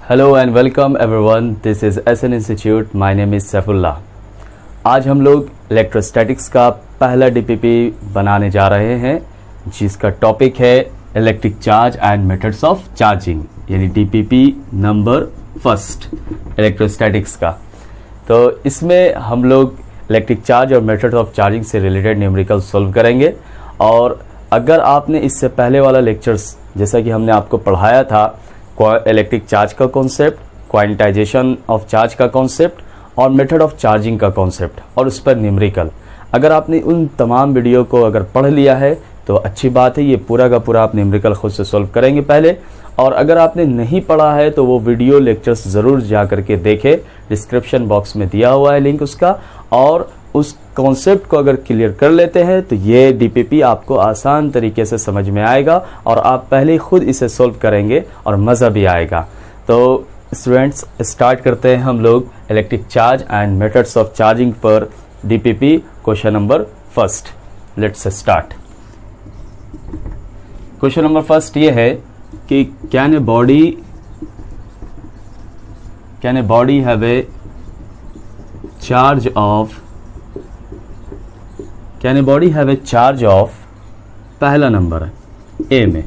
Hello and welcome everyone, this is SN institute. My name is Saifullah. आज हम लोग electrostatics का पहला डीपीपी बनाने जा रहे हैं, जिसका टॉपिक है electric charge and methods of charging, यानी डीपीपी नंबर फर्स्ट इलेक्ट्रोस्टैटिक्स का। तो इसमें हम लोग इलेक्ट्रिक चार्ज और मेथड्स ऑफ चार्जिंग से रिलेटेड न्यूमेरिकल सॉल्व करेंगे। और अगर आपने इससे पहले वाला लेक्चर्स, जैसा कि हमने आपको पढ़ाया था इलेक्ट्रिक चार्ज का कॉन्सेप्ट, क्वांटाइजेशन ऑफ चार्ज का कॉन्सेप्ट और मेथड ऑफ चार्जिंग का कॉन्सेप्ट और उस पर न्यूमेरिकल, अगर आपने उन तमाम वीडियो को अगर पढ़ लिया है तो अच्छी बात है। ये पूरा का पूरा आप न्यूमेरिकल खुद से सॉल्व करेंगे पहले। और अगर आपने नहीं पढ़ा है तो वो वीडियो लेक्चर्स ज़रूर जा करके देखें, डिस्क्रिप्शन बॉक्स में दिया हुआ है लिंक उसका। और उस कॉन्सेप्ट को अगर क्लियर कर लेते हैं तो ये डीपीपी आपको आसान तरीके से समझ में आएगा और आप पहले खुद इसे सॉल्व करेंगे और मज़ा भी आएगा। तो स्टूडेंट्स, स्टार्ट करते हैं हम लोग electric charge and methods of charging पर DPP question number first. Let's start. Question number first ये है कि can a body have a charge of पहला नंबर है ए में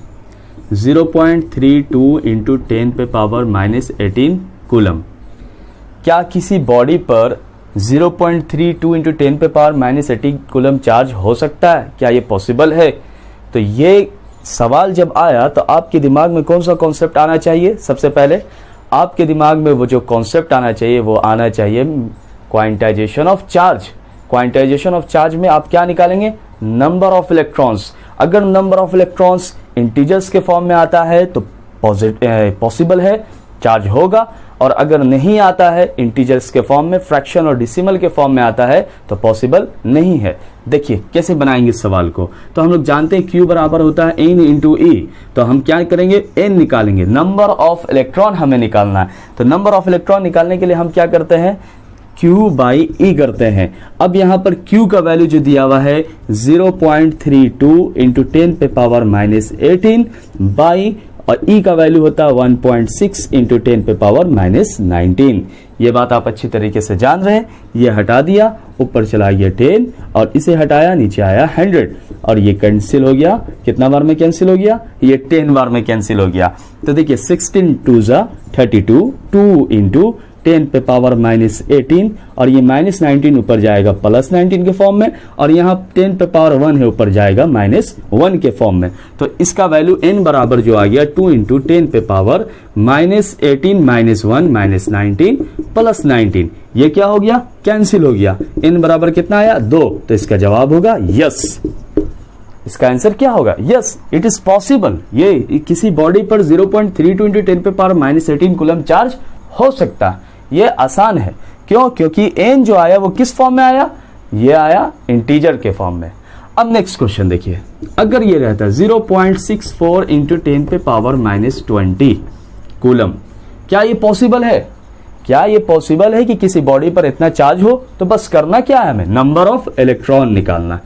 0.32 इंटू 10 पे पावर -18 कूलम। क्या किसी बॉडी पर 0.32 इंटू 10 पे पावर -18 कूलम चार्ज हो सकता है? क्या ये पॉसिबल है? तो ये सवाल जब आया तो आपके दिमाग में कौन सा कॉन्सेप्ट आना चाहिए? सबसे पहले आपके दिमाग में वो जो कॉन्सेप्ट आना चाहिए वो आना चाहिए quantization of charge. Quantization of charge में आप क्या निकालेंगे? Number of electrons. अगर नंबर ऑफ इलेक्ट्रॉन्स इंटीजर्स के फॉर्म में आता है तो पॉसिबल है, चार्ज होगा। और अगर नहीं आता है इंटीजर्स के फॉर्म में, फ्रैक्शन और डिसिमल के फॉर्म में आता है तो पॉसिबल नहीं है। देखिए कैसे बनाएंगे इस सवाल को। तो हम लोग जानते हैं Q बराबर होता है N इंटू E। तो हम क्या करेंगे? N निकालेंगे, नंबर ऑफ इलेक्ट्रॉन हमें निकालना है। तो नंबर ऑफ इलेक्ट्रॉन निकालने के लिए हम क्या करते हैं? Q बाई E करते हैं। अब यहाँ पर Q का वैल्यू जो दिया हुआ है 0.32 इंटू 10 पे पावर -18 बाई, और E का वैल्यू होता है 1.6 इंटू 10 पे पावर -19। ये बात आप अच्छी तरीके से जान रहे हैं। ये हटा दिया, ऊपर चला गया 10 और इसे हटाया, नीचे आया 100 और ये कैंसिल हो गया। कितना बार में कैंसिल हो गया? ये 10 बार में कैंसिल हो गया। तो देखिए 16 2 ज़ा 32, 2 इंटू 10 पे पावर -18 और ये -19 ऊपर जाएगा +19 के फॉर्म में, और यहाँ 10 पे पावर 1 है, ऊपर जाएगा -1 के फॉर्म में। तो इसका वैल्यू n बराबर जो आ गया 2 इंटू 10 पे पावर -18 -1 -19 +19। ये क्या हो गया? कैंसिल हो गया। n बराबर कितना आया? 2। तो इसका जवाब होगा यस। इसका आंसर क्या होगा? Yes, it is possible. ये किसी बॉडी पर 0.32 इंटू 10 पे पावर -18 कूलम चार्ज हो सकता है। ये आसान है। क्यों? क्योंकि n जो आया वो किस फॉर्म में आया? ये आया इंटीजर के फॉर्म में। अब नेक्स्ट क्वेश्चन देखिए, अगर ये रहता 0.64 इंटू 10 पे पावर -20 कूलम, क्या ये पॉसिबल है? क्या ये पॉसिबल है कि किसी बॉडी पर इतना चार्ज हो? तो बस करना क्या है, हमें नंबर ऑफ इलेक्ट्रॉन निकालना।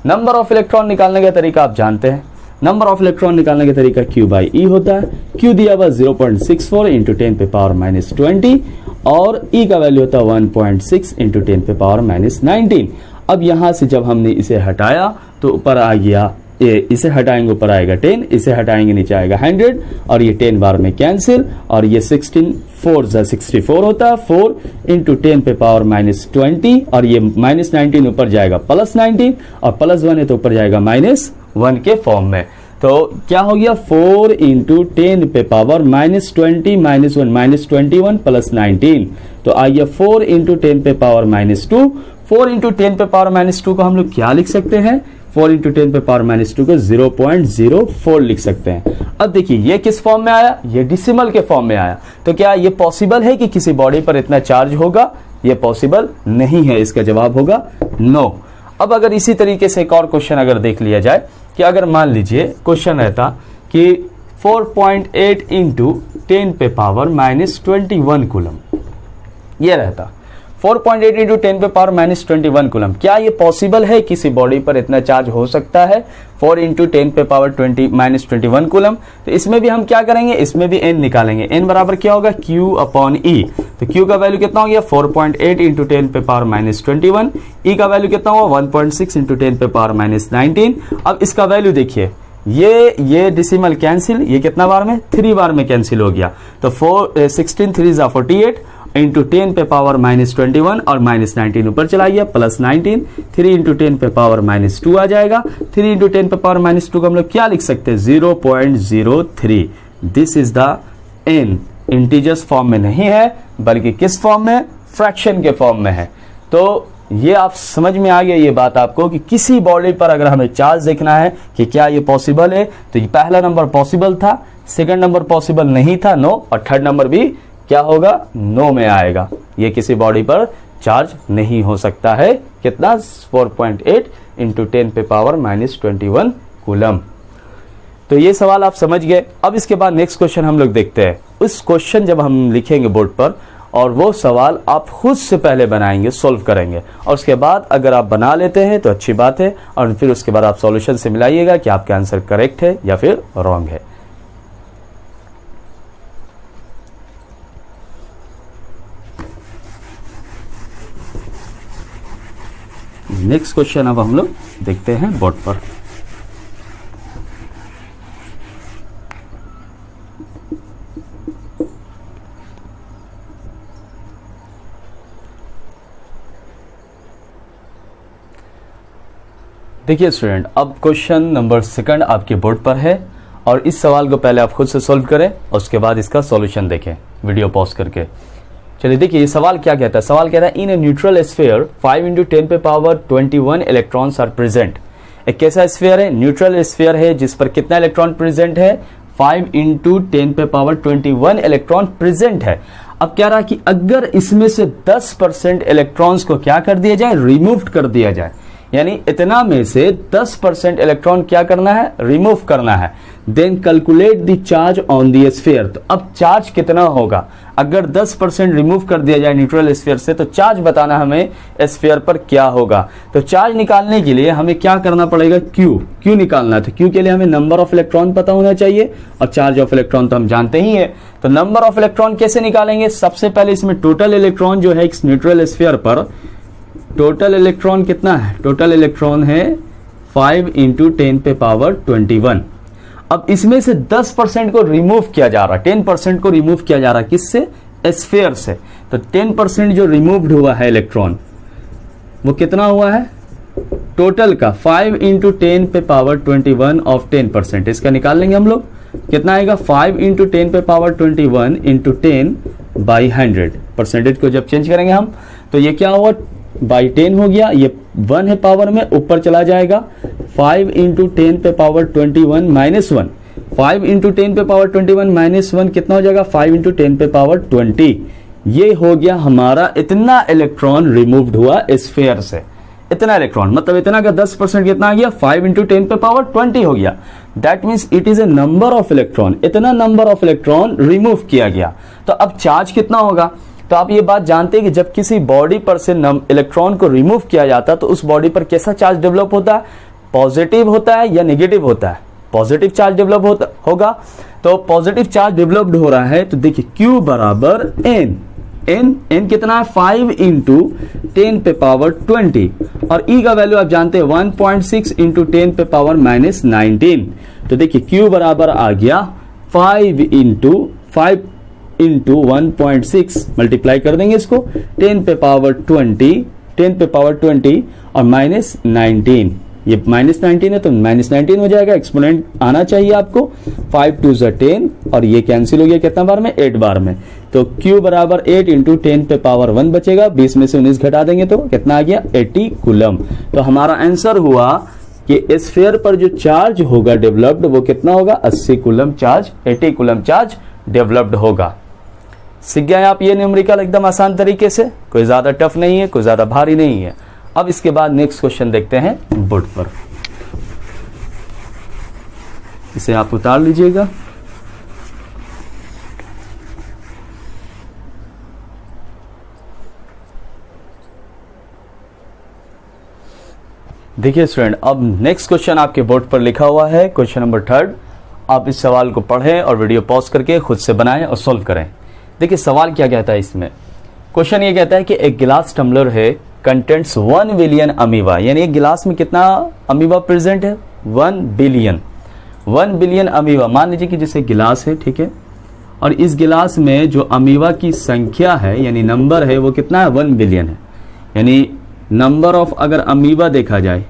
नंबर ऑफ इलेक्ट्रॉन निकालने का तरीका आप जानते हैं। नंबर ऑफ इलेक्ट्रॉन निकालने का तरीका Q बाई E होता है। Q दिया हुआ 0.64 इंटू 10 पे पावर -20 और E का वैल्यू होता है 1.6 इंटू 10 पे पावर -19। अब यहां से जब हमने इसे हटाया तो ऊपर आ गया, इसे हटाएंगे ऊपर आएगा 10, इसे हटाएंगे नीचे आएगा 100 और ये 10 बार में कैंसिल, और ये 16 4 ज़ा 64 होता है, 4 इंटू 10 पे पावर -20 और ये -19 ऊपर जाएगा +19 और +1 है तो ऊपर जाएगा -1 के फॉर्म में। तो क्या हो गया? 4 इंटू 10 पे पावर -20 -1 -21 +19। तो आ गया 4 इंटू 10 पे पावर -2। 4 इंटू 10 पे पावर -2 को हम लोग क्या लिख सकते हैं? 4 इंटू 10 पे पावर -2 को 0.04 लिख सकते हैं। अब देखिए ये किस फॉर्म में आया? ये डिसिमल के फॉर्म में आया। तो क्या ये पॉसिबल है कि किसी बॉडी पर इतना चार्ज होगा? ये पॉसिबल नहीं है। इसका जवाब होगा नो। अब अगर इसी तरीके से एक और क्वेश्चन अगर देख लिया जाए कि अगर मान लीजिए क्वेश्चन रहता कि 4.8 इंटू 10 पे पावर -21 कूलम, ये रहता 4.8 इंटू 10 पे पावर माइनस 21 कूलम। क्या ये पॉसिबल है, किसी बॉडी पर इतना चार्ज हो सकता है? 4 इंटू 10 पे पावर माइनस 21 कूलम। तो इसमें भी हम क्या करेंगे, इसमें भी n निकालेंगे। n बराबर क्या होगा, q अपॉन e। तो q का वैल्यू कितना हो गया, 4.8 इंटू 10 पे पावर माइनस 21। e का वैल्यू कितना हुआ, 1.6 इंटू 10 पे पावर माइनस 19। अब इसका वैल्यू देखिए, ये डिसिमल कैंसिल, ये कितना बार में, 3 बार में कैंसिल हो गया। तो 16 3 48 इंटू 10 पे पावर माइनस 21 और माइनस 19 ऊपर चला गया, प्लस 19। 3 इंटू 10 पे पावर माइनस 2 आ जाएगा। 3 इंटू 10 पे पावर माइनस 2 को हम लोग क्या लिख सकते हैं, 0.03। This is the n। Integers form में नहीं है, बल्कि किस फॉर्म में, फ्रैक्शन के फॉर्म में है। तो ये आप समझ में आ गया ये बात आपको कि किसी बॉडी पर अगर हमें चार्ज देखना है कि क्या ये पॉसिबल है, तो ये पहला नंबर पॉसिबल था, सेकंड नंबर पॉसिबल नहीं था, नो, और थर्ड नंबर भी क्या होगा, नो में आएगा। ये किसी बॉडी पर चार्ज नहीं हो सकता है। कितना, 4.8 इंटू 10 पे पावर माइनस 21 कूलम। तो ये सवाल आप समझ गए। अब इसके बाद नेक्स्ट क्वेश्चन हम लोग देखते हैं। उस क्वेश्चन जब हम लिखेंगे बोर्ड पर, और वो सवाल आप खुद से पहले बनाएंगे, सोल्व करेंगे, और उसके बाद अगर आप बना लेते हैं तो अच्छी बात है, और फिर उसके बाद आप सॉल्यूशन से मिलाइएगा कि आपका आंसर करेक्ट है या फिर रॉन्ग है। नेक्स्ट क्वेश्चन अब हम लोग देखते हैं बोर्ड पर। देखिए स्टूडेंट, अब क्वेश्चन नंबर 2 आपके बोर्ड पर है, और इस सवाल को पहले आप खुद से सॉल्व करें और उसके बाद इसका सॉल्यूशन देखें वीडियो पॉज करके। चलिए देखिए ये सवाल क्या कहता है। सवाल कहता है, इन ए न्यूट्रल स्फीयर 5 इंटू 10 पे पावर 21 इलेक्ट्रॉन्स आर प्रेजेंट। एक कैसा स्फीयर है, न्यूट्रल स्फीयर है, जिस पर कितना इलेक्ट्रॉन प्रेजेंट है, 5 इंटू 10 पे पावर 21 इलेक्ट्रॉन प्रेजेंट है। अब क्या रहा कि अगर इसमें से 10% इलेक्ट्रॉन्स को क्या कर दिया जाए, रिमूव कर दिया जाए, यानी इतना में से 10% इलेक्ट्रॉन क्या करना है, रिमूव करना है। Then calculate the charge on the sphere. तो अब चार्ज कितना होगा, अगर 10% रिमूव कर दिया जाए न्यूट्रल स्फीयर से, तो चार्ज बताना हमें स्फीयर पर क्या होगा। तो चार्ज निकालने के लिए हमें क्या करना पड़ेगा, क्यू निकालना है। तो क्यू के लिए हमें नंबर ऑफ इलेक्ट्रॉन पता होना चाहिए, और चार्ज ऑफ इलेक्ट्रॉन तो हम जानते ही है। तो नंबर ऑफ इलेक्ट्रॉन कैसे निकालेंगे, सबसे पहले इसमें टोटल इलेक्ट्रॉन जो है इस न्यूट्रल स्फीयर पर, टोटल इलेक्ट्रॉन कितना है, टोटल इलेक्ट्रॉन है 5 इंटू 10 पे पावर 21। अब इसमें से 10% को रिमूव किया जा रहा है, 10% को रिमूव किया जा रहा है, किससे, स्फीयर से। तो 10% जो रिमूव्ड हुआ है इलेक्ट्रॉन, वो कितना हुआ है, टोटल का 5 इंटू 10 पे पावर 21 ऑफ 10%। इसका निकाल लेंगे हम लोग, कितना आएगा, 5 इंटू 10 पे पावर 21 इंटू 10 बाई 100। परसेंटेज को जब चेंज करेंगे हम, तो ये क्या हुआ, बाई 10 हो गया, ये 1 है पावर में, ऊपर चला जाएगा। 5 इंटू 10 पे पावर 21 माइनस 1, 5 इंटू 10 पे पावर 21 माइनस 1 कितना हो जाएगा, 5 इंटू 10 पे पावर 20। ये हो गया हमारा, इतना इलेक्ट्रॉन रिमूव्ड हुआ स्फीयर से। इतना इलेक्ट्रॉन मतलब इतना का 10% कितना आ गया, 5 इंटू 10 पे पावर 20 हो गया। That means it is a number of electron, इतना नंबर ऑफ इलेक्ट्रॉन रिमूव किया गया। तो अब चार्ज कितना होगा, तो आप ये बात जानते हैं कि जब किसी बॉडी पर से इलेक्ट्रॉन को रिमूव किया जाता है तो उस बॉडी पर कैसा चार्ज डेवलप होता है, पॉजिटिव होता है या नेगेटिव होता है, पॉजिटिव चार्ज डेवलप होगा। तो पॉजिटिव चार्ज डेवलप्ड हो रहा है, तो देखिए Q बराबर n कितना है, 5 इंटू 10 पे पावर 20, और E का वैल्यू आप जानते हैं 1.6 इंटू 10 पे पावर माइनस 19। तो देखिए Q बराबर आ गया 5 इंटू 1.6 मल्टीप्लाई कर देंगे इसको, 10 पे पावर 20 और माइनस 19। ये माइनस 19 है तो माइनस 19 हो जाएगा, एक्सपोनेंट आना चाहिए आपको। 5 2 10 और ये कैंसिल हो गया कितना बार में, 8 बार में। तो Q बराबर 8 इंटू 10 पे पावर 1 बचेगा, 20 में से 19 घटा देंगे तो कितना आ गया, 80 कूलम। तो हमारा आंसर हुआ कि स्फीयर पर जो चार्ज होगा डेवलप्ड वो कितना होगा, 80 coulomb charge, 80 coulomb charge developed होगा। सीख गए आप ये न्यूमेरिकल एकदम आसान तरीके से, कोई ज्यादा टफ नहीं है, कोई ज्यादा भारी नहीं है। अब इसके बाद नेक्स्ट क्वेश्चन देखते हैं बोर्ड पर, इसे आप उतार लीजिएगा। देखिए स्टूडेंट, अब नेक्स्ट क्वेश्चन आपके बोर्ड पर लिखा हुआ है, क्वेश्चन नंबर 3। आप इस सवाल को पढ़ें और वीडियो पॉज करके खुद से बनाएं और सॉल्व करें। देखिए सवाल क्या कहता है इसमें। क्वेश्चन ये कहता है कि एक गिलास टम्बलर है, कंटेंट्स 1 बिलियन अमीबा, यानी एक गिलास में कितना अमीबा प्रेजेंट है? 1 बिलियन अमीबा। मान लीजिए कि जैसे गिलास है, ठीक है, और इस गिलास में जो अमीबा की संख्या है यानी नंबर है वो कितना है? 1 बिलियन है। यानी नंबर ऑफ अगर अमीबा देखा जाए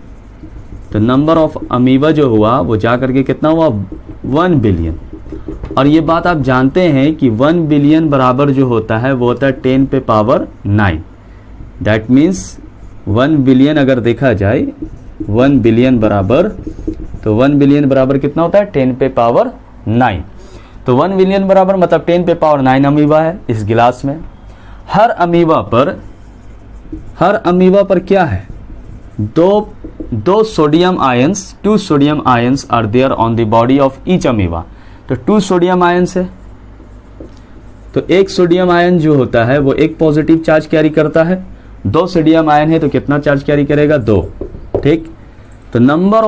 तो नंबर ऑफ अमीबा जो हुआ वो जा करके कितना हुआ? 1 बिलियन। और ये बात आप जानते हैं कि 1 बिलियन बराबर जो होता है वो होता है 10 पे पावर 9। दैट मीन्स 1 बिलियन अगर देखा जाए 1 बिलियन बराबर, तो 1 बिलियन बराबर कितना होता है? 10 पे पावर 9। तो 1 बिलियन बराबर मतलब 10 पे पावर 9 अमीबा है इस गिलास में। हर अमीबा पर क्या है? दो sodium ions, 2 sodium ions are there on the body of each amoeba. तो 2 सोडियम आयंस है, तो एक सोडियम आयन जो होता है वो एक पॉजिटिव चार्ज कैरी करता है। 2 सोडियम आयन है तो कितना चार्ज कैरी करेगा? 2। ठीक, तो number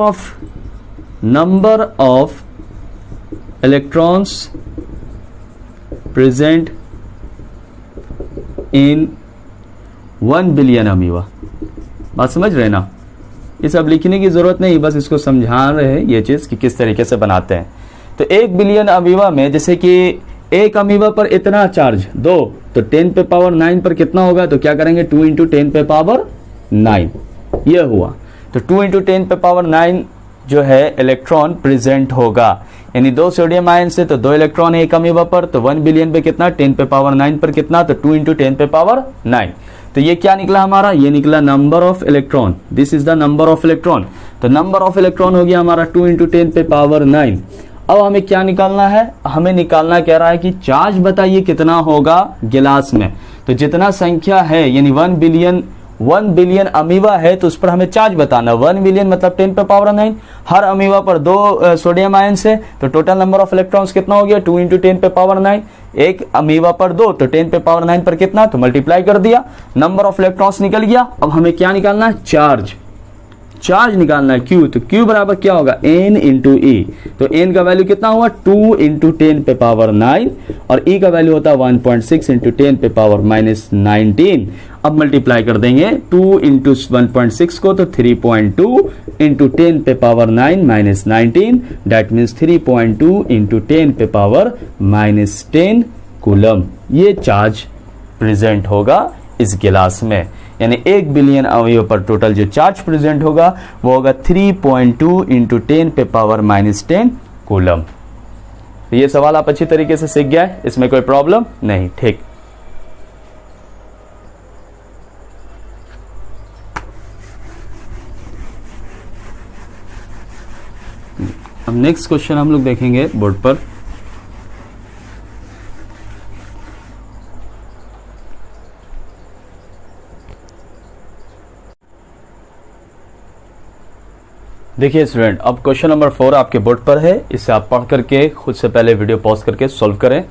of electrons present in 1 billion amoeba. बात समझ रहे ना? ये सब लिखने की जरूरत नहीं, बस इसको समझा रहे हैं ये चीज कि किस तरीके से बनाते हैं। तो 1 बिलियन अमीबा में जैसे कि एक अमीबा पर इतना चार्ज 2, तो 10 पे पावर 9 पर कितना होगा? तो क्या करेंगे? 2 इंटू 10 पे पावर 9 ये हुआ। तो 2 इंटू 10 पे पावर 9 जो है इलेक्ट्रॉन प्रेजेंट होगा। यानी 2 सोडियम आयन से तो 2 इलेक्ट्रॉन है एक अमीबा पर, तो 1 बिलियन पे कितना? 10 पे पावर 9 पर कितना? तो 2 इंटू 10 पे पावर 9। तो ये क्या निकला हमारा? ये निकला number of electron. This is the number of electron. तो नंबर ऑफ इलेक्ट्रॉन हो गया हमारा 2 इंटू 10 पे पावर 9। अब हमें क्या निकालना है? हमें निकालना कह रहा है कि चार्ज बताइए कितना होगा गिलास में। तो जितना संख्या है यानी 1 बिलियन अमीबा है तो उस पर हमें चार्ज बताना। 1 बिलियन मतलब 10 पे पावर 9। हर अमीबा पर 2 सोडियम आयन है, तो टोटल नंबर ऑफ इलेक्ट्रॉन्स कितना हो गया? 2 इंटू 10 पे पावर 9। एक अमीबा पर 2, तो 10 पे पावर 9 पर कितना? तो मल्टीप्लाई कर दिया, नंबर ऑफ इलेक्ट्रॉन्स निकल गया। अब हमें क्या निकालना है? चार्ज निकालना है, Q। तो Q बराबर क्या होगा? N into E। तो N का वैल्यू कितना हुआ? 2 इंटू 10 पे पावर 9 और E का वैल्यू होता है 1.6 इंटू 10 पे पावर -19। अब मल्टीप्लाई कर देंगे 2 इंटू 1.6 को, तो 3.2 इंटू 10 पे पावर 9 -19। दैट मीन्स 3.2 इंटू 10 पे पावर -10 कूलम। ये चार्ज प्रेजेंट होगा इस गिलास में। यानी 1 बिलियन अमीबा पर टोटल जो चार्ज प्रेजेंट होगा वो होगा 3.2 इंटू 10 पे पावर -10 कूलम। तो ये सवाल आप अच्छी तरीके से सीख गए, इसमें कोई प्रॉब्लम नहीं। ठीक, अब नेक्स्ट क्वेश्चन हम लोग देखेंगे बोर्ड पर। देखिए स्टूडेंट, अब क्वेश्चन नंबर 4 आपके बोर्ड पर है। इसे आप पढ़ करके खुद से पहले वीडियो पॉज करके सॉल्व करें,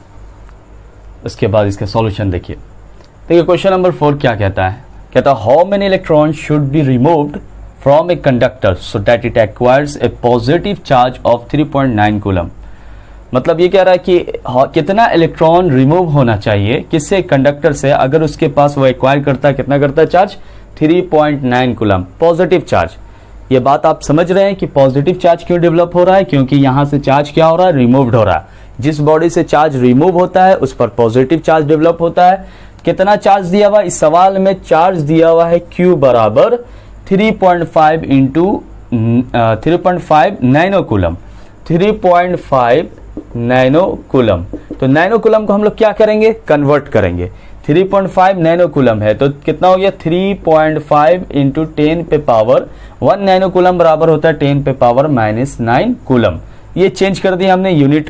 इसके बाद इसका सॉल्यूशन देखिए। देखिए क्वेश्चन नंबर 4 क्या कहता है? कहता है how many electron should be removed from a conductor so that it acquires A positive charge of 3.9 coulomb. मतलब ये कह रहा है कि कितना इलेक्ट्रॉन रिमूव होना चाहिए किससे? कंडक्टर से, अगर उसके पास वो एक्वायर करता है, कितना करता है चार्ज? 3.9 coulomb positive charge. ये बात आप समझ रहे हैं कि पॉजिटिव चार्ज क्यों डेवलप हो रहा है? क्योंकि यहां से चार्ज क्या हो रहा है? रिमूव्ड हो रहा है। जिस बॉडी से चार्ज रिमूव होता है उस पर पॉजिटिव चार्ज डेवलप होता है। कितना चार्ज दिया हुआ? इस सवाल में चार्ज दिया हुआ है Q बराबर 3.5 into 3.5 nano coulomb. 3.5 nano coulomb. तो नैनो कूलम को हम लोग क्या करेंगे? कन्वर्ट करेंगे। 3.5 नैनो कूलम है तो कितना हो गया? 3.5 इंटू 10 पे पावर 1 नैनो कूलम बराबर होता है 10 पे पावर -9 कूलम। ये चेंज कर दिया हमने, यूनिट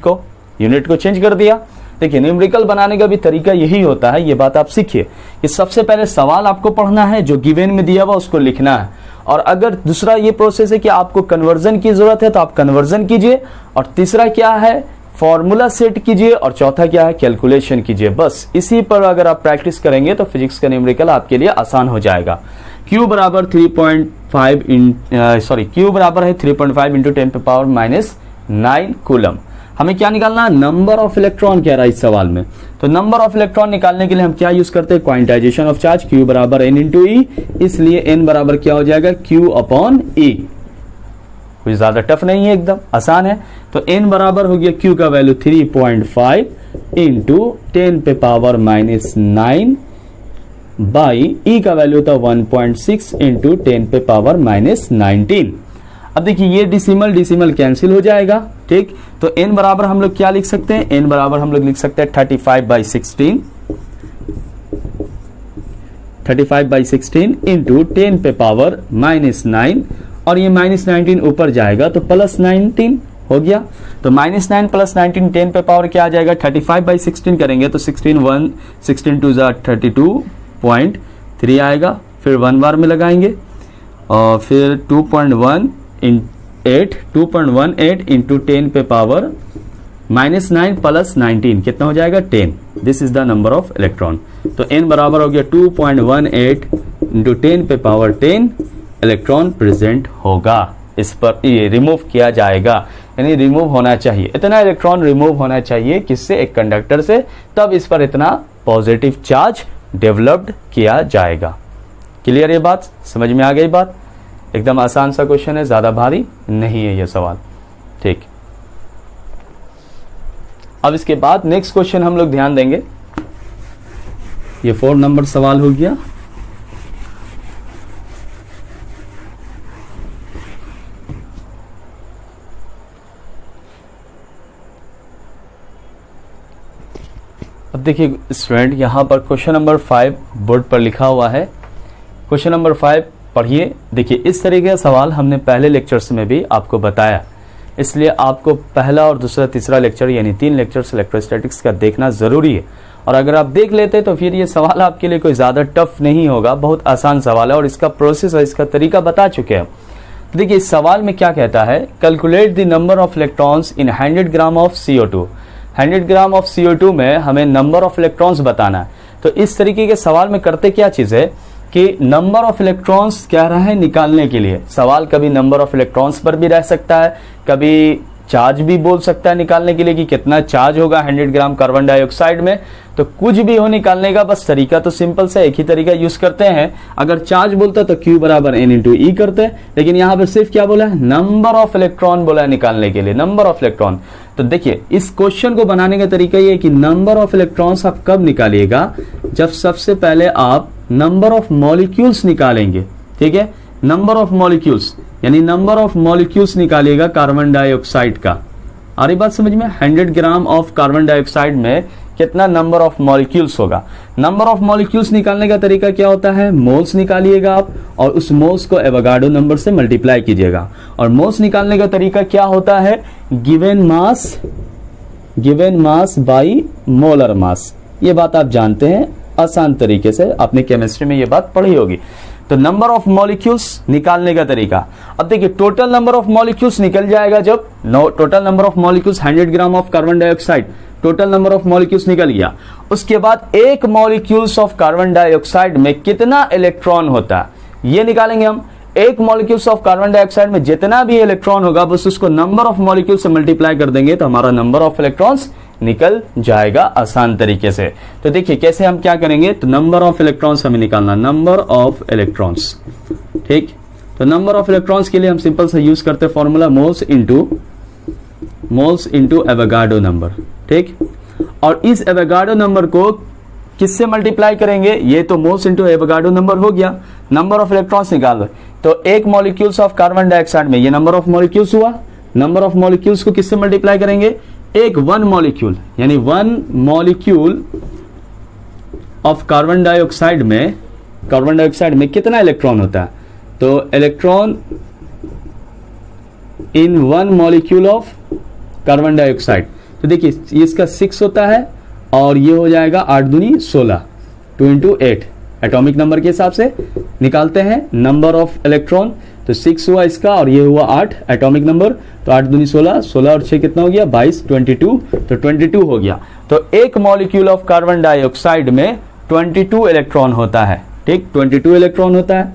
को चेंज कर दिया। देखिए न्यूमेरिकल बनाने का भी तरीका यही होता है, ये बात आप सीखिए कि सबसे पहले सवाल आपको पढ़ना है, जो गिवन में दिया हुआ उसको लिखना है। और अगर दूसरा ये प्रोसेस है कि आपको कन्वर्जन की जरूरत है तो आप कन्वर्जन कीजिए, और तीसरा क्या है? फॉर्मूला सेट कीजिए, और चौथा क्या है? कैलकुलेशन कीजिए। बस इसी पर अगर आप प्रैक्टिस करेंगे तो फिजिक्स का न्यूमेरिकल आपके लिए आसान हो जाएगा। Q बराबर 3.5 Q बराबर है 3.5 इंटू 10 पे पावर माइनस 9 कूलम। हमें क्या निकालना है? नंबर ऑफ इलेक्ट्रॉन कह रहा है इस सवाल में। तो नंबर ऑफ इलेक्ट्रॉन निकालने के लिए हम क्या यूज करते हैं? क्वांटाइजेशन ऑफ चार्ज, Q बराबर N इंटू E, इसलिए N बराबर क्या हो जाएगा? Q upon E। कोई ज्यादा टफ नहीं है, एकदम आसान है। तो N बराबर हो गया Q का वैल्यू 3.5 इंटू 10 पे पावर माइनस 9 बाई E का वैल्यू था 1.6 इंटू 10 पे पावर माइनस 19। अब देखिए ये डिसिमल कैंसिल हो जाएगा, ठीक। तो n बराबर हम लोग क्या लिख सकते हैं? n बराबर हम लोग लिख सकते हैं 35/16 इंटू 10 पे पावर माइनस 9, और ये माइनस 19 ऊपर जाएगा तो प्लस 19 हो गया। तो माइनस 9 प्लस 19 10 पे पावर क्या आ जाएगा? 35/16 करेंगे तो 16 2 32.3 आएगा। फिर 1 बार में लगाएंगे और फिर 2.18 इंटू 10 पे पावर माइनस 9 प्लस 19 कितना हो जाएगा? 10। This is the number of electron. तो n बराबर हो गया 2.18 इंटू 10 पे पावर 10 इलेक्ट्रॉन प्रेजेंट होगा। इस पर ये रिमूव किया जाएगा, यानी रिमूव होना चाहिए, इतना इलेक्ट्रॉन रिमूव होना चाहिए किससे? एक कंडक्टर से, तब इस पर इतना पॉजिटिव चार्ज डेवलप्ड किया जाएगा। क्लियर ये बात? समझ में आ गई बात? एकदम आसान सा क्वेश्चन है, ज्यादा भारी नहीं है ये सवाल, ठीक। अब इसके बाद नेक्स्ट क्वेश्चन हम लोग ध्यान देंगे। ये 4 नंबर सवाल हो गया। अब देखिए स्टूडेंट, यहां पर क्वेश्चन नंबर 5 बोर्ड पर लिखा हुआ है। क्वेश्चन नंबर 5 पढ़िए। देखिए इस तरीके का सवाल हमने पहले लेक्चर्स में भी आपको बताया, इसलिए आपको पहला और दूसरा तीसरा लेक्चर यानी 3 लेक्चर्स इलेक्ट्रोस्टैटिक्स का देखना जरूरी है। और अगर आप देख लेते तो फिर ये सवाल आपके लिए कोई ज्यादा टफ नहीं होगा, बहुत आसान सवाल है और इसका प्रोसेस और इसका तरीका बता चुके हैं। देखिए इस सवाल में क्या कहता है? Calculate the number of electrons in 100 gram of CO2। 100 gram of CO2 में हमें नंबर ऑफ इलेक्ट्रॉन्स बताना है। तो इस तरीके के सवाल में करते क्या चीज है कि नंबर ऑफ इलेक्ट्रॉन्स कह रहा है निकालने के लिए। सवाल कभी नंबर ऑफ इलेक्ट्रॉन्स पर भी रह सकता है, कभी चार्ज भी बोल सकता है निकालने के लिए कि कितना चार्ज होगा 100 ग्राम कार्बन डाइऑक्साइड में। तो कुछ भी हो निकालने का, बस तरीका तो सिंपल से एक ही तरीका यूज करते हैं। अगर चार्ज बोलता तो Q बराबर N इंटू E करते हैं, लेकिन यहाँ पर सिर्फ क्या बोला है? नंबर ऑफ इलेक्ट्रॉन बोला है निकालने के लिए, नंबर ऑफ इलेक्ट्रॉन। तो देखिए इस क्वेश्चन को बनाने का तरीका ये है कि नंबर ऑफ इलेक्ट्रॉन्स आप कब निकालिएगा? जब सबसे पहले आप नंबर ऑफ मॉलिक्यूल्स निकालेंगे, ठीक है। नंबर ऑफ मॉलिक्यूल्स यानी नंबर ऑफ मॉलिक्यूल्स निकालिएगा कार्बन डाइऑक्साइड का। आ रही बात समझ में? 100 ग्राम ऑफ कार्बन डाइऑक्साइड में कितना नंबर ऑफ मॉलिक्यूल्स होगा? नंबर ऑफ मॉलिक्यूल्स निकालने का तरीका क्या होता है? मोल्स निकालिएगा आप और उस मोल्स को एवोगाड्रो नंबर से मल्टीप्लाई कीजिएगा। और मोल्स निकालने का तरीका क्या होता है? Given mass by molar mass. ये बात आप जानते हैं आसान तरीके से, आपने केमिस्ट्री में ये बात पढ़ी होगी। तो नंबर ऑफ मॉलिक्यूल्स निकालने का तरीका। अब देखिए टोटल नंबर ऑफ मॉलिक्यूल्स निकल जाएगा जब total number of molecules 100 gram of carbon dioxide, total number of molecules निकल गया। उसके बाद एक मॉलिक्यूल्स ऑफ कार्बन डाइऑक्साइड में कितना इलेक्ट्रॉन होता है ये निकालेंगे हम। एक मॉलिक्यूल्स ऑफ कार्बन डाइऑक्साइड में जितना भी इलेक्ट्रॉन होगा बस उसको नंबर ऑफ मॉलिक्यूल से मल्टीप्लाई कर देंगे तो हमारा नंबर ऑफ इलेक्ट्रॉन्स निकल जाएगा आसान तरीके से। तो देखिए कैसे हम क्या करेंगे, तो नंबर ऑफ इलेक्ट्रॉन्स हमें निकालना, नंबर ऑफ इलेक्ट्रॉन्स, ठीक। तो नंबर ऑफ इलेक्ट्रॉन्स के लिए हम सिंपल से यूज करते हैं formula moles into Avogadro number, ठीक। और इस एवोगाड्रो नंबर को किससे मल्टीप्लाई करेंगे? ये तो मोल्स इनटू एवोगाड्रो नंबर हो गया। नंबर ऑफ इलेक्ट्रॉन्स निकाल दो तो एक मॉलिक्यूल्स ऑफ कार्बन डाइऑक्साइड में ये नंबर ऑफ मॉलिक्यूल्स हुआ। नंबर ऑफ मॉलिक्यूल्स को किससे मल्टीप्लाई करेंगे? एक वन मॉलिक्यूल यानी one molecule of carbon dioxide में कितना इलेक्ट्रॉन होता है? तो electron in one molecule of carbon dioxide, तो देखिए इसका 6 होता है और ये हो जाएगा 8 दूनी 16, 2 इंटू 8 एटॉमिक नंबर के हिसाब से निकालते हैं नंबर ऑफ इलेक्ट्रॉन। तो 6 हुआ इसका और ये हुआ 8 एटॉमिक नंबर, तो 8 दूनी 16, 16 और 6 कितना हो गया? 22, 22, तो 22 हो गया। तो एक मॉलिक्यूल ऑफ कार्बन डाइऑक्साइड में 22 इलेक्ट्रॉन होता है, ठीक, 22 इलेक्ट्रॉन होता है।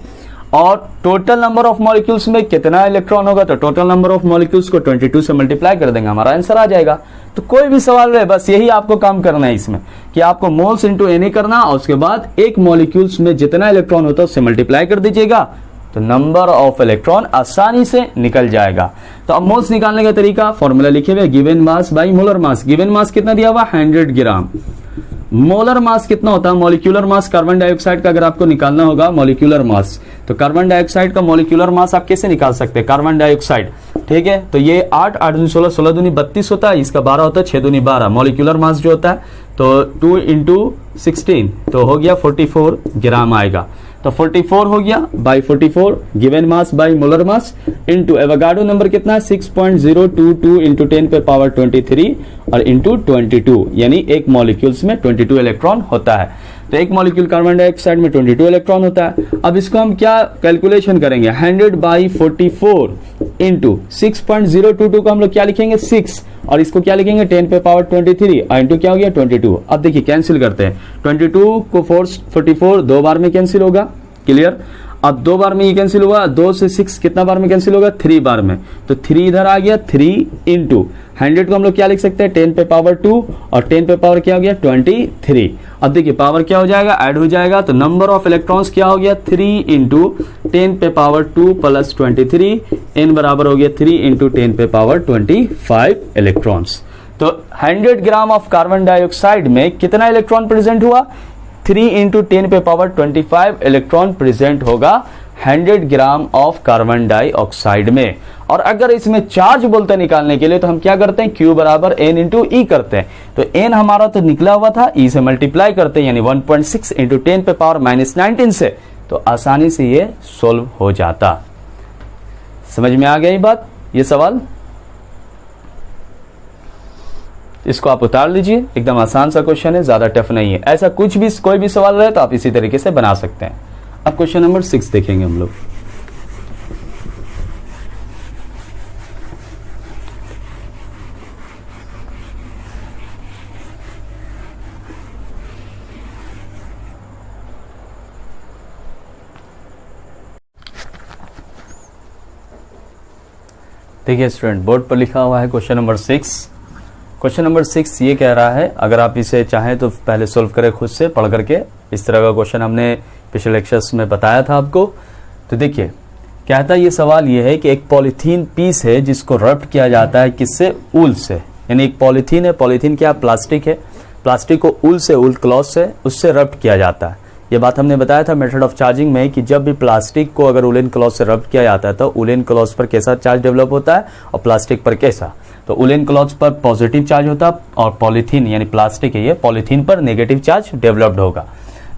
और टोटल नंबर ऑफ मॉलिक्यूल्स में कितना इलेक्ट्रॉन होगा, तो टोटल नंबर ऑफ मॉलिक्यूल्स को 22 से मल्टीप्लाई कर देंगे, हमारा आंसर आ जाएगा। तो कोई भी सवाल रहे, बस यही आपको काम करना है इसमें कि आपको मोल्स इंटू Na करना और उसके बाद एक मॉलिक्यूल्स में जितना इलेक्ट्रॉन होता है उससे मल्टीप्लाई कर दीजिएगा, तो नंबर ऑफ इलेक्ट्रॉन आसानी से निकल जाएगा। तो अब मोल्स निकालने का तरीका, फॉर्मूला लिखे हुए given mass by molar mass. Given mass कितना दिया हुआ, 100 ग्राम। मोलर मास कितना होता है, मॉलिक्यूलर मास कार्बन डाइऑक्साइड का अगर आपको निकालना होगा मॉलिक्यूलर मास, तो कार्बन डाइऑक्साइड का मॉलिक्यूलर मास आप कैसे निकाल सकते हैं, कार्बन डाइऑक्साइड, ठीक है। तो ये 8 8 दूनी 16 16 दूनी 32 होता है, इसका 12 होता है, 6 दूनी 12 मॉलिक्यूलर मास जो होता है, तो 2 इंटू 16 तो हो गया 44 ग्राम आएगा। तो 44 हो गया by 44 given mass by molar mass into Avogadro number कितना है 6.022 इंटू 10 पे पावर 23 और इंटू 22, यानी एक मॉलिक्यूल्स में 22 इलेक्ट्रॉन होता है। तो एक मॉलिक्यूल कार्बन डाइऑक्साइड में 22 इलेक्ट्रॉन होता है। अब इसको हम क्या कैलकुलेशन करेंगे, 100 बाई 44 इंटू 6.022 को हम लोग क्या लिखेंगे 6 और इसको क्या लिखेंगे 10 पे पावर 23 और इंटू क्या हो गया 22। अब देखिए कैंसिल करते हैं, 22 को 44 दो बार में कैंसिल होगा, क्लियर। अब दो बार में ये कैंसिल हुआ, 2 से 6 कितना बार में कैंसिल होगा, 3 बार में, तो 3 इधर आ गया, 3 इंटू 100 को हम लोग क्या लिख सकते हैं 10 पे पावर 2 और 10 पे पावर क्या हो गया 23। अब देखिए पावर क्या हो जाएगा, ऐड हो जाएगा, तो नंबर ऑफ इलेक्ट्रॉन्स क्या हो गया 3 इंटू 10 पे पावर 2 प्लस 23, n बराबर हो गया 3 इंटू 10 पे पावर 25 इलेक्ट्रॉन्स। तो 100 ग्राम ऑफ कार्बन डाइऑक्साइड में कितना इलेक्ट्रॉन प्रेजेंट हुआ, 3 इंटू 10 पे पावर 25 इलेक्ट्रॉन प्रेजेंट होगा 100 ग्राम ऑफ कार्बन डाइऑक्साइड में। और अगर इसमें चार्ज बोलते निकालने के लिए तो हम क्या करते हैं, Q बराबर N इंटू E करते हैं। तो N हमारा तो निकला हुआ था, E से मल्टीप्लाई करते हैं, यानी 1.6 इंटू 10 पे पावर -19 से, तो आसानी से ये सोल्व हो जाता। समझ में आ गई बात, ये सवाल इसको आप उतार लीजिए, एकदम आसान सा क्वेश्चन है, ज्यादा टफ नहीं है। ऐसा कुछ भी कोई भी सवाल रहे तो आप इसी तरीके से बना सकते हैं। अब क्वेश्चन नंबर 6 देखेंगे हम लोग। देखिए स्टूडेंट, बोर्ड पर लिखा हुआ है क्वेश्चन नंबर 6। क्वेश्चन नंबर 6 ये कह रहा है, अगर आप इसे चाहें तो पहले सोल्व करें खुद से पढ़ करके। इस तरह का क्वेश्चन हमने पिछले लेक्चर्स में बताया था आपको। तो देखिए कहता ये सवाल ये है कि एक पॉलीथीन पीस है जिसको रब्ट किया जाता है किससे, ऊल से। यानी एक पॉलीथीन है, पॉलीथीन क्या प्लास्टिक है, प्लास्टिक को ऊल से, ऊल क्लॉथ से उससे रब्ट किया जाता है। ये बात हमने बताया था मेथड ऑफ चार्जिंग में कि जब भी प्लास्टिक को अगर उलेन क्लॉथ से रब्ट किया जाता है तो उलेन क्लॉथ पर कैसा चार्ज डेवलप होता है और प्लास्टिक पर कैसा। तो उलेन क्लॉथ पर पॉजिटिव चार्ज होता है और पॉलीथीन यानी प्लास्टिक है ये, पॉलीथीन पर नेगेटिव चार्ज डेवलप्ड होगा।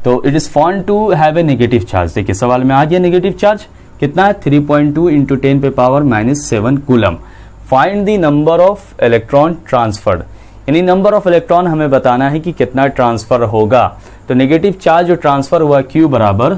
तो it is found to have a negative charge. देखिए सवाल में आ गया नेगेटिव चार्ज कितना है, 3.2 इंटू 10 पे power -7 coulomb. Find the number of electron transferred, यानी नंबर ऑफ इलेक्ट्रॉन हमें बताना है कि कितना ट्रांसफर होगा। तो नेगेटिव चार्ज जो ट्रांसफर हुआ Q बराबर,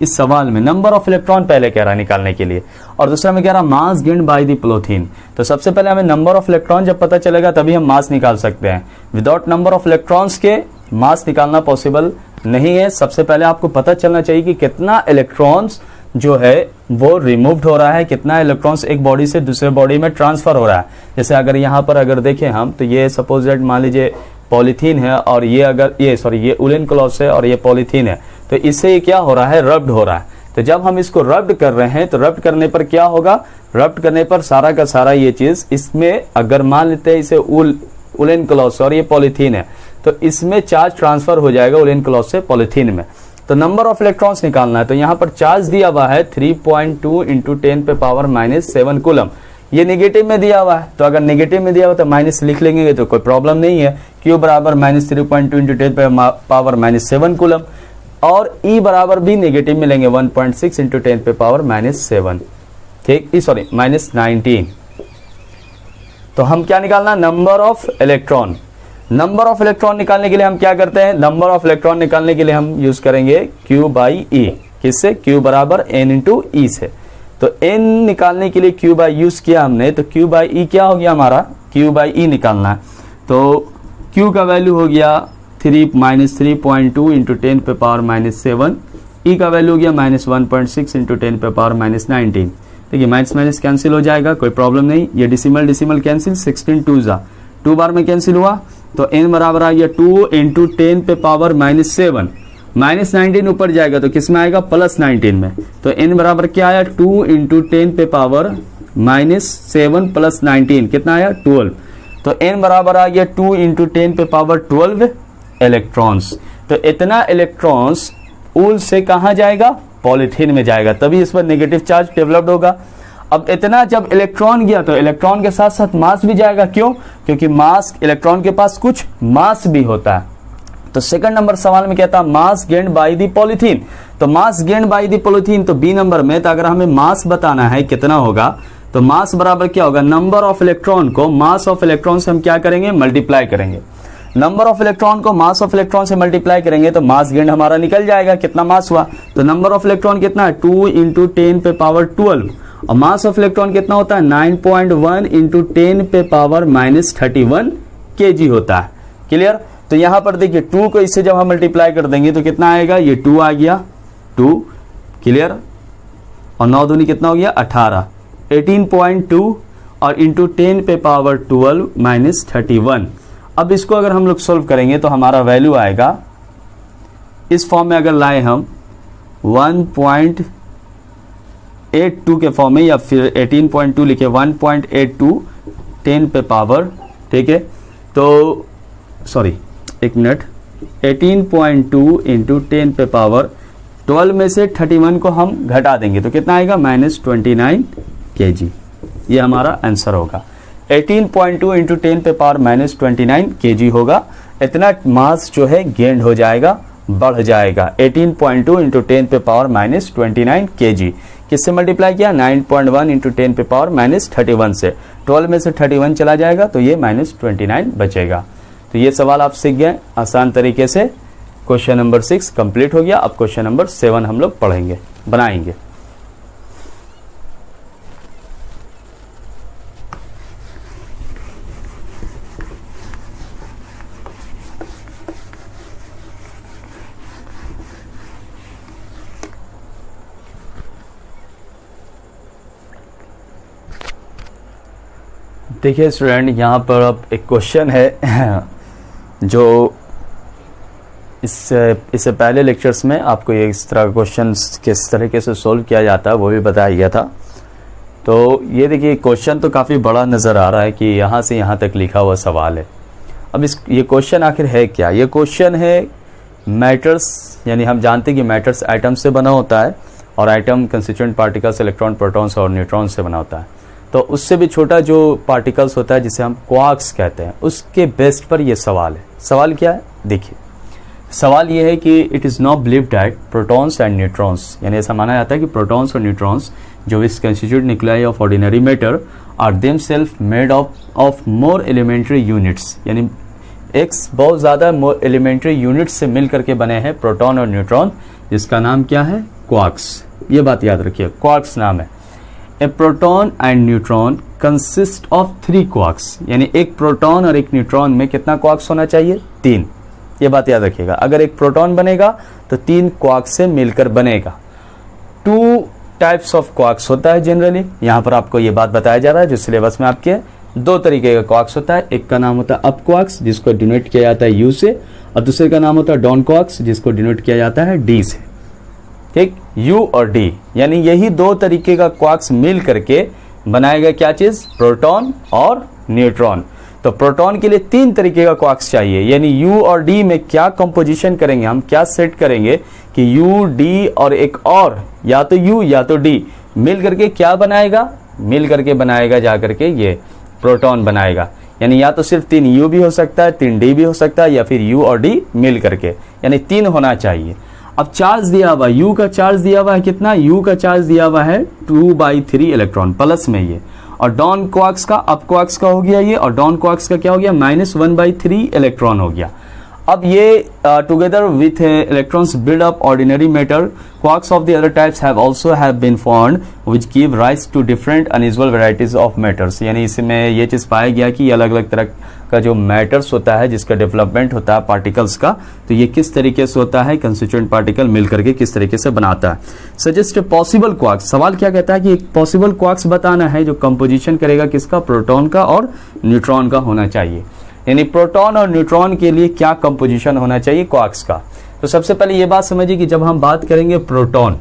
इस सवाल में नंबर ऑफ इलेक्ट्रॉन पहले कह रहा है निकालने के लिए, और दूसरा में कह रहा मास गेन्ड बाय द पॉलीथीन। तो सबसे पहले हमें नंबर ऑफ इलेक्ट्रॉन जब पता चलेगा तभी हम मास निकाल सकते हैं। विदाउट नंबर ऑफ इलेक्ट्रॉन्स के मास निकालना पॉसिबल नहीं है। सबसे पहले आपको पता चलना चाहिए कि कितना इलेक्ट्रॉन्स जो है वो रिमूव्ड हो रहा है, कितना इलेक्ट्रॉन्स एक बॉडी से दूसरे बॉडी में ट्रांसफर हो रहा है। जैसे अगर यहाँ पर अगर देखें हम, तो ये सपोज दैट मान लीजिए पॉलीथीन है और ये अगर ये उलेन क्लॉथ है और ये पॉलीथीन है, तो इससे ये क्या हो रहा है, रब्ड हो रहा है। तो जब हम इसको रब्ड कर रहे हैं तो रब्ड करने पर क्या होगा, रब्ड करने पर सारा का सारा ये चीज इसमें, अगर मान लेते हैं इसे उलेन क्लॉथ और ये पॉलीथीन है, तो इसमें चार्ज ट्रांसफर हो जाएगा उलेन क्लॉथ से पॉलीथीन में। तो नंबर ऑफ इलेक्ट्रॉन्स निकालना है। तो यहाँ पर चार्ज दिया हुआ है 3.2 इंटू 10 पे पावर -7 कूलम। ये नेगेटिव में दिया हुआ है, तो अगर नेगेटिव में दिया हुआ तो माइनस लिख लेंगे तो कोई प्रॉब्लम नहीं है। Q बराबर -3.2 इंटू 10 पे पावर -7 कूलम, और E बराबर भी नेगेटिव में लेंगे 1.6 इंटू 10 पे पावर -7, ठीक, सॉरी -19। तो हम क्या निकालना, number of electron. Number of electron निकालने के लिए हम क्या करते हैं, नंबर ऑफ इलेक्ट्रॉन निकालने के लिए हम यूज करेंगे Q बाई E। किससे, Q बराबर N इंटू E से। तो N निकालने के लिए Q बाई यूज किया हमने, तो Q बाई E क्या हो गया हमारा, Q बाई E निकालना है। तो Q का वैल्यू हो गया -3.2 इंटू 10 पे पावर -7, ई का वैल्यू हो गया -1.6 इंटू 10 पे पावर -19। देखिए माइनस माइनस कैंसिल हो जाएगा, कोई प्रॉब्लम नहीं। ये डिसिमल डिसिमल कैंसिल, 16 2 जा 2 बार में कैंसिल हुआ, तो n बराबर आ गया 2 इंटू 10 पे पावर -7। -19 ऊपर जाएगा तो किस में आएगा, +19 में। तो n बराबर क्या आया, 2 इंटू 10 पे पावर -7 प्लस 19 कितना आया, 12। तो n बराबर आ गया 2 इंटू 10 पे पावर 12 इलेक्ट्रॉन्स। तो इतना इलेक्ट्रॉन्स उल से कहाँ जाएगा, पॉलीथीन में जाएगा, तभी इस पर नेगेटिव चार्ज डेवलप्ड होगा। अब इतना जब इलेक्ट्रॉन गया तो इलेक्ट्रॉन के साथ साथ मास भी जाएगा, क्यों, क्योंकि मास, इलेक्ट्रॉन के पास कुछ मास भी होता है। तो सेकंड नंबर सवाल में कहता है मास गेन्ड बाय द पॉलीथीन। तो मास गेन्ड बाय द पॉलीथीन, तो बी नंबर में, तो अगर हमें मास बताना है कितना होगा, तो मास बराबर क्या होगा, नंबर ऑफ इलेक्ट्रॉन को मास ऑफ इलेक्ट्रॉन से हम क्या करेंगे, मल्टीप्लाई करेंगे। नंबर ऑफ इलेक्ट्रॉन को मास ऑफ इलेक्ट्रॉन से मल्टीप्लाई करेंगे तो मास गेन्ड हमारा निकल जाएगा, कितना मास हुआ। तो नंबर ऑफ इलेक्ट्रॉन कितना है, 2 इंटू 10 पे पावर 12, और मास ऑफ इलेक्ट्रॉन कितना होता है, 9.1 इंटू 10 पे पावर -31 kg होता है। क्लियर। तो यहां पर देखिए 2 को इससे जब हम मल्टीप्लाई कर देंगे तो कितना आएगा, ये 2 आ गया 2। क्लियर। और 9 दूनी कितना हो गया, 18, 18.2 और इंटू 10 पे पावर 12 -31। अब इसको अगर हम लोग सोल्व करेंगे तो हमारा वैल्यू आएगा, इस फॉर्म में अगर लाए हम 1.82 के फॉर्म में, या फिर 18.2 लिखे, 1.82 10 पे पावर, ठीक है, तो सॉरी एक मिनट, 18.2 इंटू 10 पे पावर 12 में से 31 को हम घटा देंगे तो कितना आएगा, -29 kg। ये हमारा आंसर होगा। 18.2 इंटू 10 पे पावर -29 kg होगा। इतना मास जो है गेंड हो जाएगा, बढ़ जाएगा। 18.2 इंटू 10 पे पावर -29 kg किससे मल्टीप्लाई किया, 9.1 इंटू 10 पे पावर -31 से। 12 में से 31 चला जाएगा तो ये -29 बचेगा। तो ये सवाल आप सीख गए आसान तरीके से। क्वेश्चन नंबर 6 कंप्लीट हो गया। अब क्वेश्चन नंबर 7 हम लोग पढ़ेंगे, बनाएंगे। देखिए स्टूडेंट, यहाँ पर अब एक क्वेश्चन है जो इससे पहले लेक्चर्स में आपको ये इस तरह क्वेश्चन किस तरीके से सोल्व किया जाता है वो भी बताया गया था। तो ये देखिए क्वेश्चन तो काफ़ी बड़ा नज़र आ रहा है कि यहाँ से यहाँ तक लिखा हुआ सवाल है। अब ये क्वेश्चन आखिर है क्या, ये क्वेश्चन है मैटर्स, यानी हम जानते हैं कि मैटर्स एटम से बना होता है और atom constituent particles electron, protons और न्यूट्रॉन से बना होता है। तो उससे भी छोटा जो पार्टिकल्स होता है जिसे हम क्वार्क्स कहते हैं, उसके बेस्ट पर यह सवाल है। सवाल क्या है, देखिए सवाल ये है कि it is not believed that protons and neutrons, यानी ऐसा माना जाता है कि प्रोटॉन्स और न्यूट्रॉन्स जो इस constitute nuclei of ordinary matter are themselves made of more elementary units, यानी एक बहुत ज़्यादा मोर एलिमेंट्री यूनिट्स से मिल करके बने हैं प्रोटॉन और न्यूट्रॉन, जिसका नाम क्या है, क्वार्क्स। ये बात याद रखिए, क्वार्क्स नाम है। A proton and neutron consist of 3 quarks, यानी एक प्रोटॉन और एक न्यूट्रॉन में कितना क्वार्क्स होना चाहिए, 3। ये बात याद रखिएगा, अगर एक प्रोटॉन बनेगा तो 3 क्वार्क्स से मिलकर बनेगा। 2 टाइप्स ऑफ क्वार्क्स होता है जनरली, यहाँ पर आपको ये बात बताया जा रहा है जो सिलेबस में आपके 2 तरीके का क्वार्क्स होता है। एक का नाम होता है अप क्वार्क्स जिसको डिनोट किया जाता है यू से, और दूसरे का नाम होता है डाउन क्वार्क्स जिसको डिनोट किया जाता है डी से। ठीक, यू और डी, यानी यही 2 तरीके का क्वार्क्स मिल करके बनाएगा क्या चीज, प्रोटॉन और न्यूट्रॉन। तो प्रोटॉन के लिए 3 तरीके का क्वार्क्स चाहिए, यानी यू और डी में क्या कंपोजिशन करेंगे, हम क्या सेट करेंगे कि यू डी और एक और, या तो यू या तो डी मिल करके क्या बनाएगा, मिल करके बनाएगा जा करके ये प्रोटॉन बनाएगा। यानी या तो सिर्फ 3 यू भी हो सकता है, 3 डी भी हो सकता है, या फिर यू और डी मिल करके, यानी 3 होना चाहिए। अब चार्ज दिया हुआ, यू का चार्ज दिया हुआ है कितना, यू का चार्ज दिया हुआ है 2/3 इलेक्ट्रॉन प्लस में ये, और डाउन क्वार्क्स का, अप क्वार्क्स का हो गया ये, और डाउन क्वार्क्स का क्या हो गया, -1/3 इलेक्ट्रॉन हो गया। अब ये together with electrons build up ordinary matter, quarks of the other types have also have been formed which give rise to different unusual varieties of matters। यानी इसमें ये चीज पाया गया कि अलग अलग तरह का जो मैटर्स होता है जिसका डेवलपमेंट होता है पार्टिकल्स का, तो ये किस तरीके से होता है, कंस्टिट्यूएंट पार्टिकल मिलकर के किस तरीके से बनाता है। सजेस्ट पॉसिबल क्वार्क्स, सवाल क्या कहता है कि एक पॉसिबल क्वार्क्स बताना है जो कंपोजिशन करेगा किसका, प्रोटॉन का और न्यूट्रॉन का होना चाहिए। यानी प्रोटॉन और न्यूट्रॉन के लिए क्या कंपोजिशन होना चाहिए क्वार्क्स का। तो सबसे पहले ये बात समझिए कि जब हम बात करेंगे प्रोटॉन,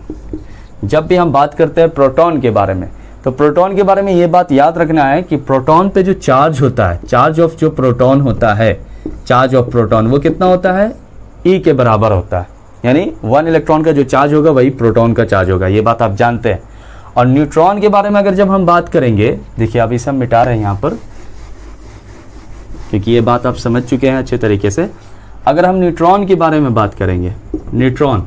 जब भी हम बात करते हैं प्रोटॉन के बारे में, तो प्रोटॉन के बारे में ये बात याद रखना है कि प्रोटॉन पे जो चार्ज होता है, चार्ज ऑफ जो प्रोटॉन होता है, चार्ज ऑफ प्रोटॉन वो कितना होता है, E के बराबर होता है। यानी 1 इलेक्ट्रॉन का जो चार्ज होगा वही प्रोटॉन का चार्ज होगा, ये बात आप जानते हैं। और न्यूट्रॉन के बारे में अगर जब हम बात करेंगे, देखिए अभी सब मिटा रहे हैं यहाँ पर क्योंकि ये बात आप समझ चुके हैं अच्छे तरीके से। अगर हम न्यूट्रॉन के बारे में बात करेंगे, न्यूट्रॉन,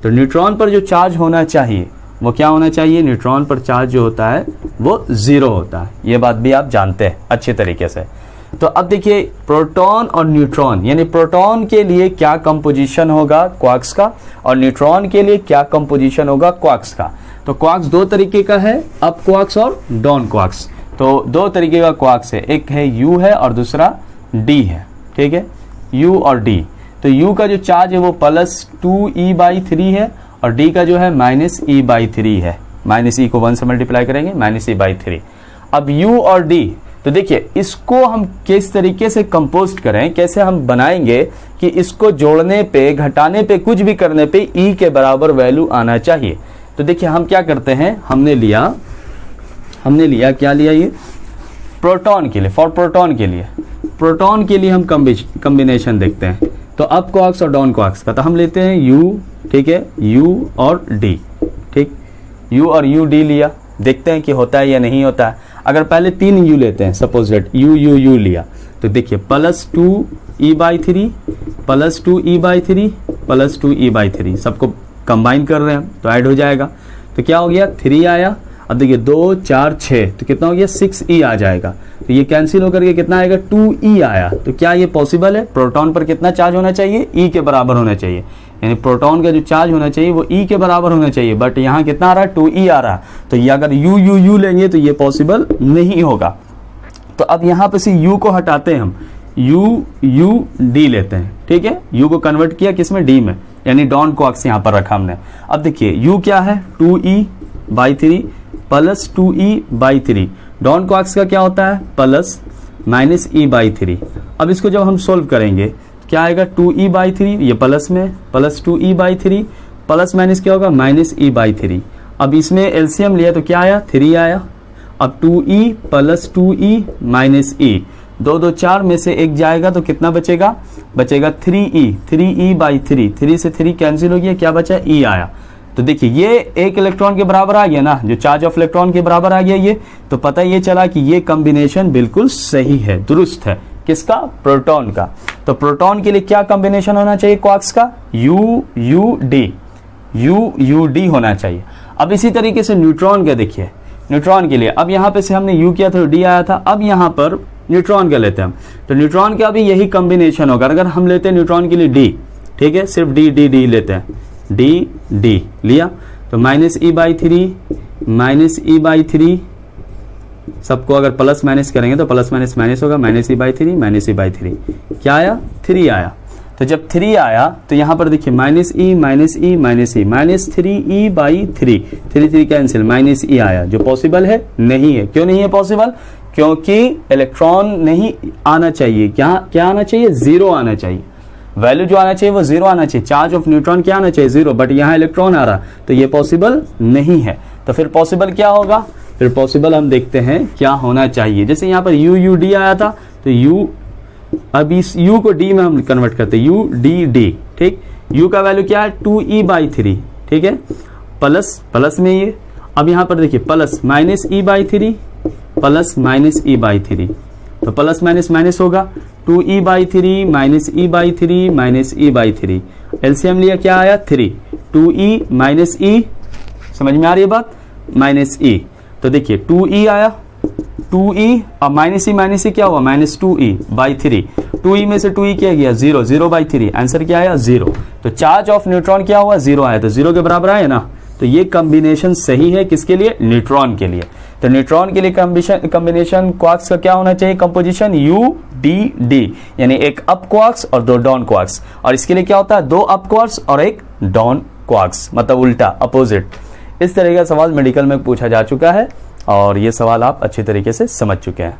तो न्यूट्रॉन पर जो चार्ज होना चाहिए वो क्या होना चाहिए, न्यूट्रॉन पर चार्ज जो होता है वो 0 होता है, ये बात भी आप जानते हैं अच्छे तरीके से। तो अब देखिए प्रोटॉन और न्यूट्रॉन, यानी प्रोटॉन के लिए क्या कंपोजिशन होगा क्वार्क्स का और न्यूट्रॉन के लिए क्या कंपोजिशन होगा क्वार्क्स का। तो क्वार्क्स दो तरीके का है, अप क्वार्क्स और डाउन क्वार्क्स। तो दो तरीके का क्वार्क्स है, एक है U है और दूसरा D है, ठीक है, U और D। तो U का जो चार्ज है वो +2e/3 है और D का जो है -e/3 है। -e को 1 से मल्टीप्लाई करेंगे, -e/3। अब U और D, तो देखिए इसको हम किस तरीके से कंपोस्ट करें, कैसे हम बनाएंगे कि इसको जोड़ने पे, घटाने पे, कुछ भी करने पे E के बराबर वैल्यू आना चाहिए। तो देखिए हम क्या करते हैं, हमने लिया क्या लिया, ये प्रोटॉन के लिए, फॉर प्रोटॉन के लिए, प्रोटॉन के लिए हम कॉम्बिनेशन देखते हैं। तो अप क्वार्क्स और डाउन क्वार्क्स का, तो हम लेते हैं U, ठीक है, U और D, ठीक, U और U D लिया, देखते हैं कि होता है या नहीं होता है। अगर पहले 3 U लेते हैं, सपोज दैट U लिया, तो देखिए +2e/3 +2e/3 +2e/3 सबको कंबाइन कर रहे हैं तो ऐड हो जाएगा। तो क्या हो गया, 3 आया। अब देखिए 2 4 6, तो कितना हो गया, 6e आ जाएगा। तो ये कैंसिल होकर के कितना आएगा, 2e आया। तो क्या ये पॉसिबल है, प्रोटॉन पर कितना चार्ज होना चाहिए, E के बराबर होना चाहिए। यानी प्रोटॉन का जो चार्ज होना चाहिए वो E के बराबर होना चाहिए, बट यहाँ कितना आ रहा है, 2e आ रहा है। तो ये अगर U लेंगे तो ये पॉसिबल नहीं होगा। तो अब यहाँ पे से U को हटाते हैं हम, U D लेते हैं, ठीक है, U को कन्वर्ट किया किसमें, D में, यानी डाउन क्वार्क्स यहाँ पर रखा हमने। अब देखिए U क्या है, 2e/3 +2e/3। डाउन क्वार्क्स का क्या होता है, +-e/3। अब इसको जब हम सोल्व करेंगे क्या आएगा, 2e/3, ये प्लस में +2e/3, प्लस माइनस क्या होगा, -e/3। अब इसमें एलसीएम लिया तो क्या आया, 3 आया। अब 2e + 2e -e, 2 2 4 में से एक जाएगा तो कितना बचेगा, बचेगा 3e/3। 3 से 3 कैंसिल हो गया, क्या बचा, e आया। तो देखिए ये 1 इलेक्ट्रॉन के बराबर आ गया ना, जो चार्ज ऑफ इलेक्ट्रॉन के बराबर आ गया ये, तो पता ये चला कि ये कॉम्बिनेशन बिल्कुल सही है, दुरुस्त है, किसका, प्रोटॉन का। तो प्रोटॉन के लिए क्या कॉम्बिनेशन होना चाहिए क्वार्क्स का, U D होना चाहिए। अब इसी तरीके से न्यूट्रॉन का देखिए, न्यूट्रॉन के लिए अब यहाँ पे से हमने U किया था, D आया था। अब यहाँ पर न्यूट्रॉन का लेते हैं हम, तो न्यूट्रॉन का भी यही कॉम्बिनेशन होगा। अगर हम लेते हैं न्यूट्रॉन के लिए D, ठीक है, सिर्फ D लेते हैं, D लिया तो -e/3 सबको अगर प्लस माइनस करेंगे तो प्लस माइनस माइनस होगा, -e/3 क्या आया, 3 आया। तो जब 3 आया तो यहां पर देखिए -3e/3 3 कैंसिल, -e आया, जो पॉसिबल है नहीं है। क्यों नहीं है पॉसिबल, क्योंकि इलेक्ट्रॉन नहीं आना चाहिए, क्या आना चाहिए, 0 आना चाहिए। वैल्यू जो आना चाहिए वो 0 आना चाहिए, चार्ज ऑफ न्यूट्रॉन क्या आना चाहिए, 0, बट यहाँ इलेक्ट्रॉन आ रहा, तो ये पॉसिबल नहीं है। तो फिर पॉसिबल क्या होगा, फिर पॉसिबल हम देखते हैं क्या होना चाहिए। जैसे यहाँ पर U D आया था, तो U, अब इस U को D में हम कन्वर्ट करते हैं, D, ठीक। U का वैल्यू क्या है, 2e/3, ठीक है, प्लस में ये। अब यहाँ पर देखिए प्लस -e/3 +-e/3, तो प्लस माइनस माइनस होगा, 2e/3 -e/3 -e/3। एलसीएम लिया, क्या आया, 3, 2e -e, समझ में आ रही है बात, -e। तो देखिए 2e आया, 2e अब माइनस ई क्या हुआ -2e/3, 2e में से 2e क्या गया 0/3, आंसर क्या आया 0। तो चार्ज ऑफ न्यूट्रॉन क्या हुआ 0 आया, तो 0 के बराबर आया ना। तो ये कॉम्बिनेशन सही है किसके लिए, न्यूट्रॉन के लिए। तो न्यूट्रॉन के लिए कॉम्बिनेशन क्वार्क्स का क्या होना चाहिए, कंपोजिशन UDD, यानी एक अप क्वार्क्स और 2 डाउन क्वार्क्स। और इसके लिए क्या होता है 2 अप क्वार्क्स और 1 डाउन क्वार्क्स, मतलब उल्टा अपोजिट। इस तरह का सवाल मेडिकल में पूछा जा चुका है और ये सवाल आप अच्छी तरीके से समझ चुके हैं।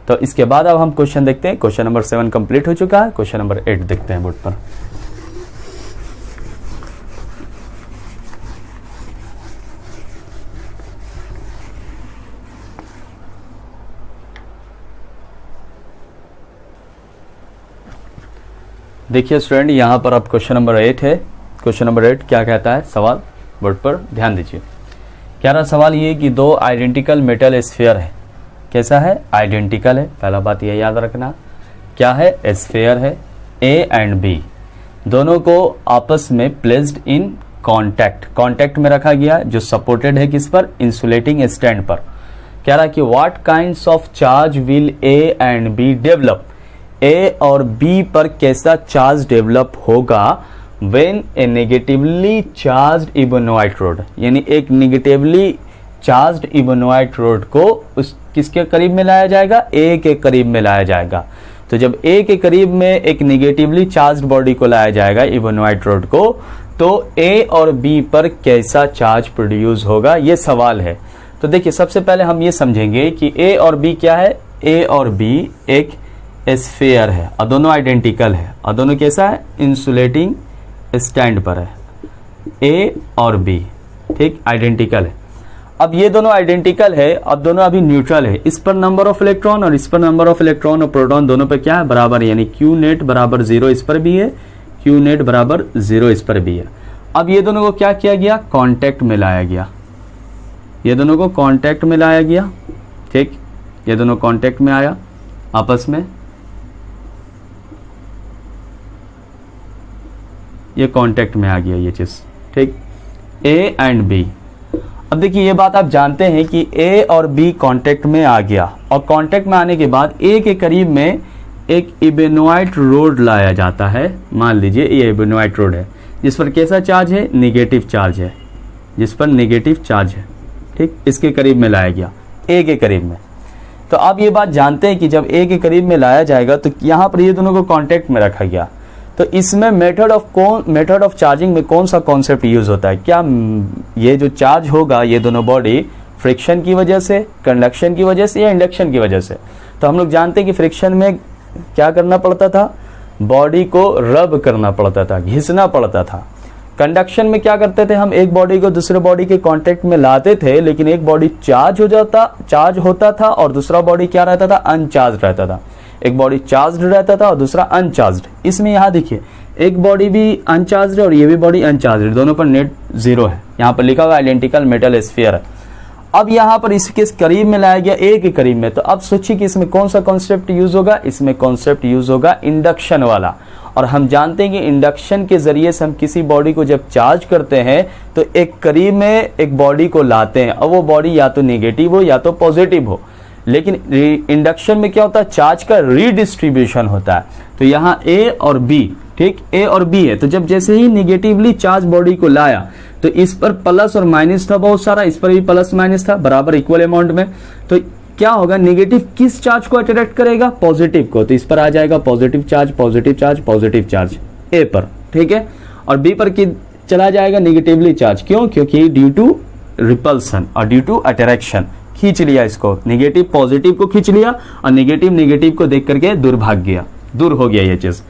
तो इसके बाद अब हम क्वेश्चन देखते हैं। क्वेश्चन नंबर 7 कंप्लीट हो चुका है, क्वेश्चन नंबर 8 देखते हैं बोर्ड पर। देखिए स्टूडेंट, यहाँ पर अब क्वेश्चन नंबर 8 है। क्वेश्चन नंबर 8 क्या कहता है, सवाल बोर्ड पर ध्यान दीजिए। कह रहा सवाल ये कि 2 आइडेंटिकल मेटल स्फीयर है। कैसा है, आइडेंटिकल है, पहला बात ये याद रखना। क्या है, स्फीयर है, A एंड B दोनों को आपस में प्लेस्ड इन कॉन्टैक्ट में रखा गया, जो सपोर्टेड है किस पर, इंसुलेटिंग स्टैंड पर। कह रहा कि what kinds of charge will A and B develop, A और B पर कैसा चार्ज डेवलप होगा when a negatively charged ebonite rod, यानी एक नेगेटिवली चार्ज्ड इबोनोइट रोड को उस किसके करीब में लाया जाएगा, A के करीब में लाया जाएगा। तो जब A के करीब में एक नेगेटिवली चार्ज्ड बॉडी को लाया जाएगा इबोनोइट रोड को, तो A और B पर कैसा चार्ज प्रोड्यूस होगा, ये सवाल है। तो देखिए सबसे पहले हम ये समझेंगे कि A और B क्या है, A और B एक स्फीयर है और दोनों आइडेंटिकल है और दोनों कैसा है, इंसुलेटिंग स्टैंड पर है, A और B, ठीक, आइडेंटिकल है। अब ये दोनों आइडेंटिकल है, अब दोनों अभी न्यूट्रल है। इस पर नंबर ऑफ इलेक्ट्रॉन और इस पर नंबर ऑफ इलेक्ट्रॉन और प्रोटॉन दोनों पे क्या है, बराबर है, यानी Q नेट बराबर 0 इस पर भी है, Q नेट बराबर 0 इस पर भी है। अब ये दोनों को क्या किया गया, कॉन्टैक्ट में लाया गया, ये दोनों को कॉन्टैक्ट में लाया गया, ठीक, ये दोनों कॉन्टैक्ट में आया आपस में, ये कांटेक्ट में आ गया ये चीज, ठीक, A एंड B। अब देखिए ये बात आप जानते हैं कि A और B कांटेक्ट में आ गया और कांटेक्ट में आने के बाद A के करीब में एक इबोनोइट रोड लाया जाता है। मान लीजिए ये इबोनोइट रोड है जिस पर कैसा चार्ज है, नेगेटिव चार्ज है, जिस पर नेगेटिव चार्ज है, ठीक, इसके करीब में लाया गया, A के करीब में। तो आप ये बात जानते हैं कि जब A के करीब में लाया जाएगा तो यहाँ पर ये दोनों को कांटेक्ट में रखा गया। तो इसमें मेथड ऑफ चार्जिंग में कौन सा कॉन्सेप्ट यूज होता है, क्या ये जो चार्ज होगा ये दोनों बॉडी फ्रिक्शन की वजह से, कंडक्शन की वजह से या इंडक्शन की वजह से। तो हम लोग जानते हैं कि फ्रिक्शन में क्या करना पड़ता था, बॉडी को रब करना पड़ता था, घिसना पड़ता था। कंडक्शन में क्या करते थे, हम एक बॉडी को दूसरे बॉडी के कांटेक्ट में लाते थे, लेकिन एक बॉडी चार्ज होता था और दूसरा बॉडी क्या रहता था, अनचार्ज रहता था। एक बॉडी चार्ज्ड रहता था और दूसरा अनचार्ज्ड। इसमें यहाँ देखिए एक बॉडी भी अनचार्ज्ड है और ये भी बॉडी अनचार्ज्ड है, दोनों पर नेट 0 है। यहाँ पर लिखा हुआ आइडेंटिकल मेटल स्फीयर है। अब यहाँ पर इसके करीब में लाया गया, A के करीब में। तो अब सोचिए कि इसमें कौन सा कॉन्सेप्ट यूज होगा, इसमें कॉन्सेप्ट यूज होगा इंडक्शन वाला। और हम जानते हैं कि इंडक्शन के जरिए से हम किसी बॉडी को जब चार्ज करते हैं तो एक करीब में एक बॉडी को लाते हैं और वो बॉडी या तो नेगेटिव हो या तो पॉजिटिव हो। लेकिन इंडक्शन में क्या होता है, चार्ज का रीडिस्ट्रीब्यूशन होता है। तो यहाँ A और B, ठीक, A और B है। तो जब जैसे ही निगेटिवली चार्ज बॉडी को लाया तो इस पर प्लस और माइनस था बहुत सारा, इस पर भी प्लस माइनस था बराबर इक्वल अमाउंट में। तो क्या होगा, नेगेटिव किस चार्ज को अट्रैक्ट करेगा, पॉजिटिव को। तो इस पर आ जाएगा positive charge, positive charge, positive charge A पर, ठीक है। और B पर चला जाएगा नेगेटिवली चार्ज, क्यों, क्योंकि ड्यू टू रिपल्सन और ड्यू टू अट्रैक्शन खींच लिया इसको, नेगेटिव पॉजिटिव को खींच लिया और नेगेटिव को देख करके दूर भाग गया, दूर हो गया ये चीज।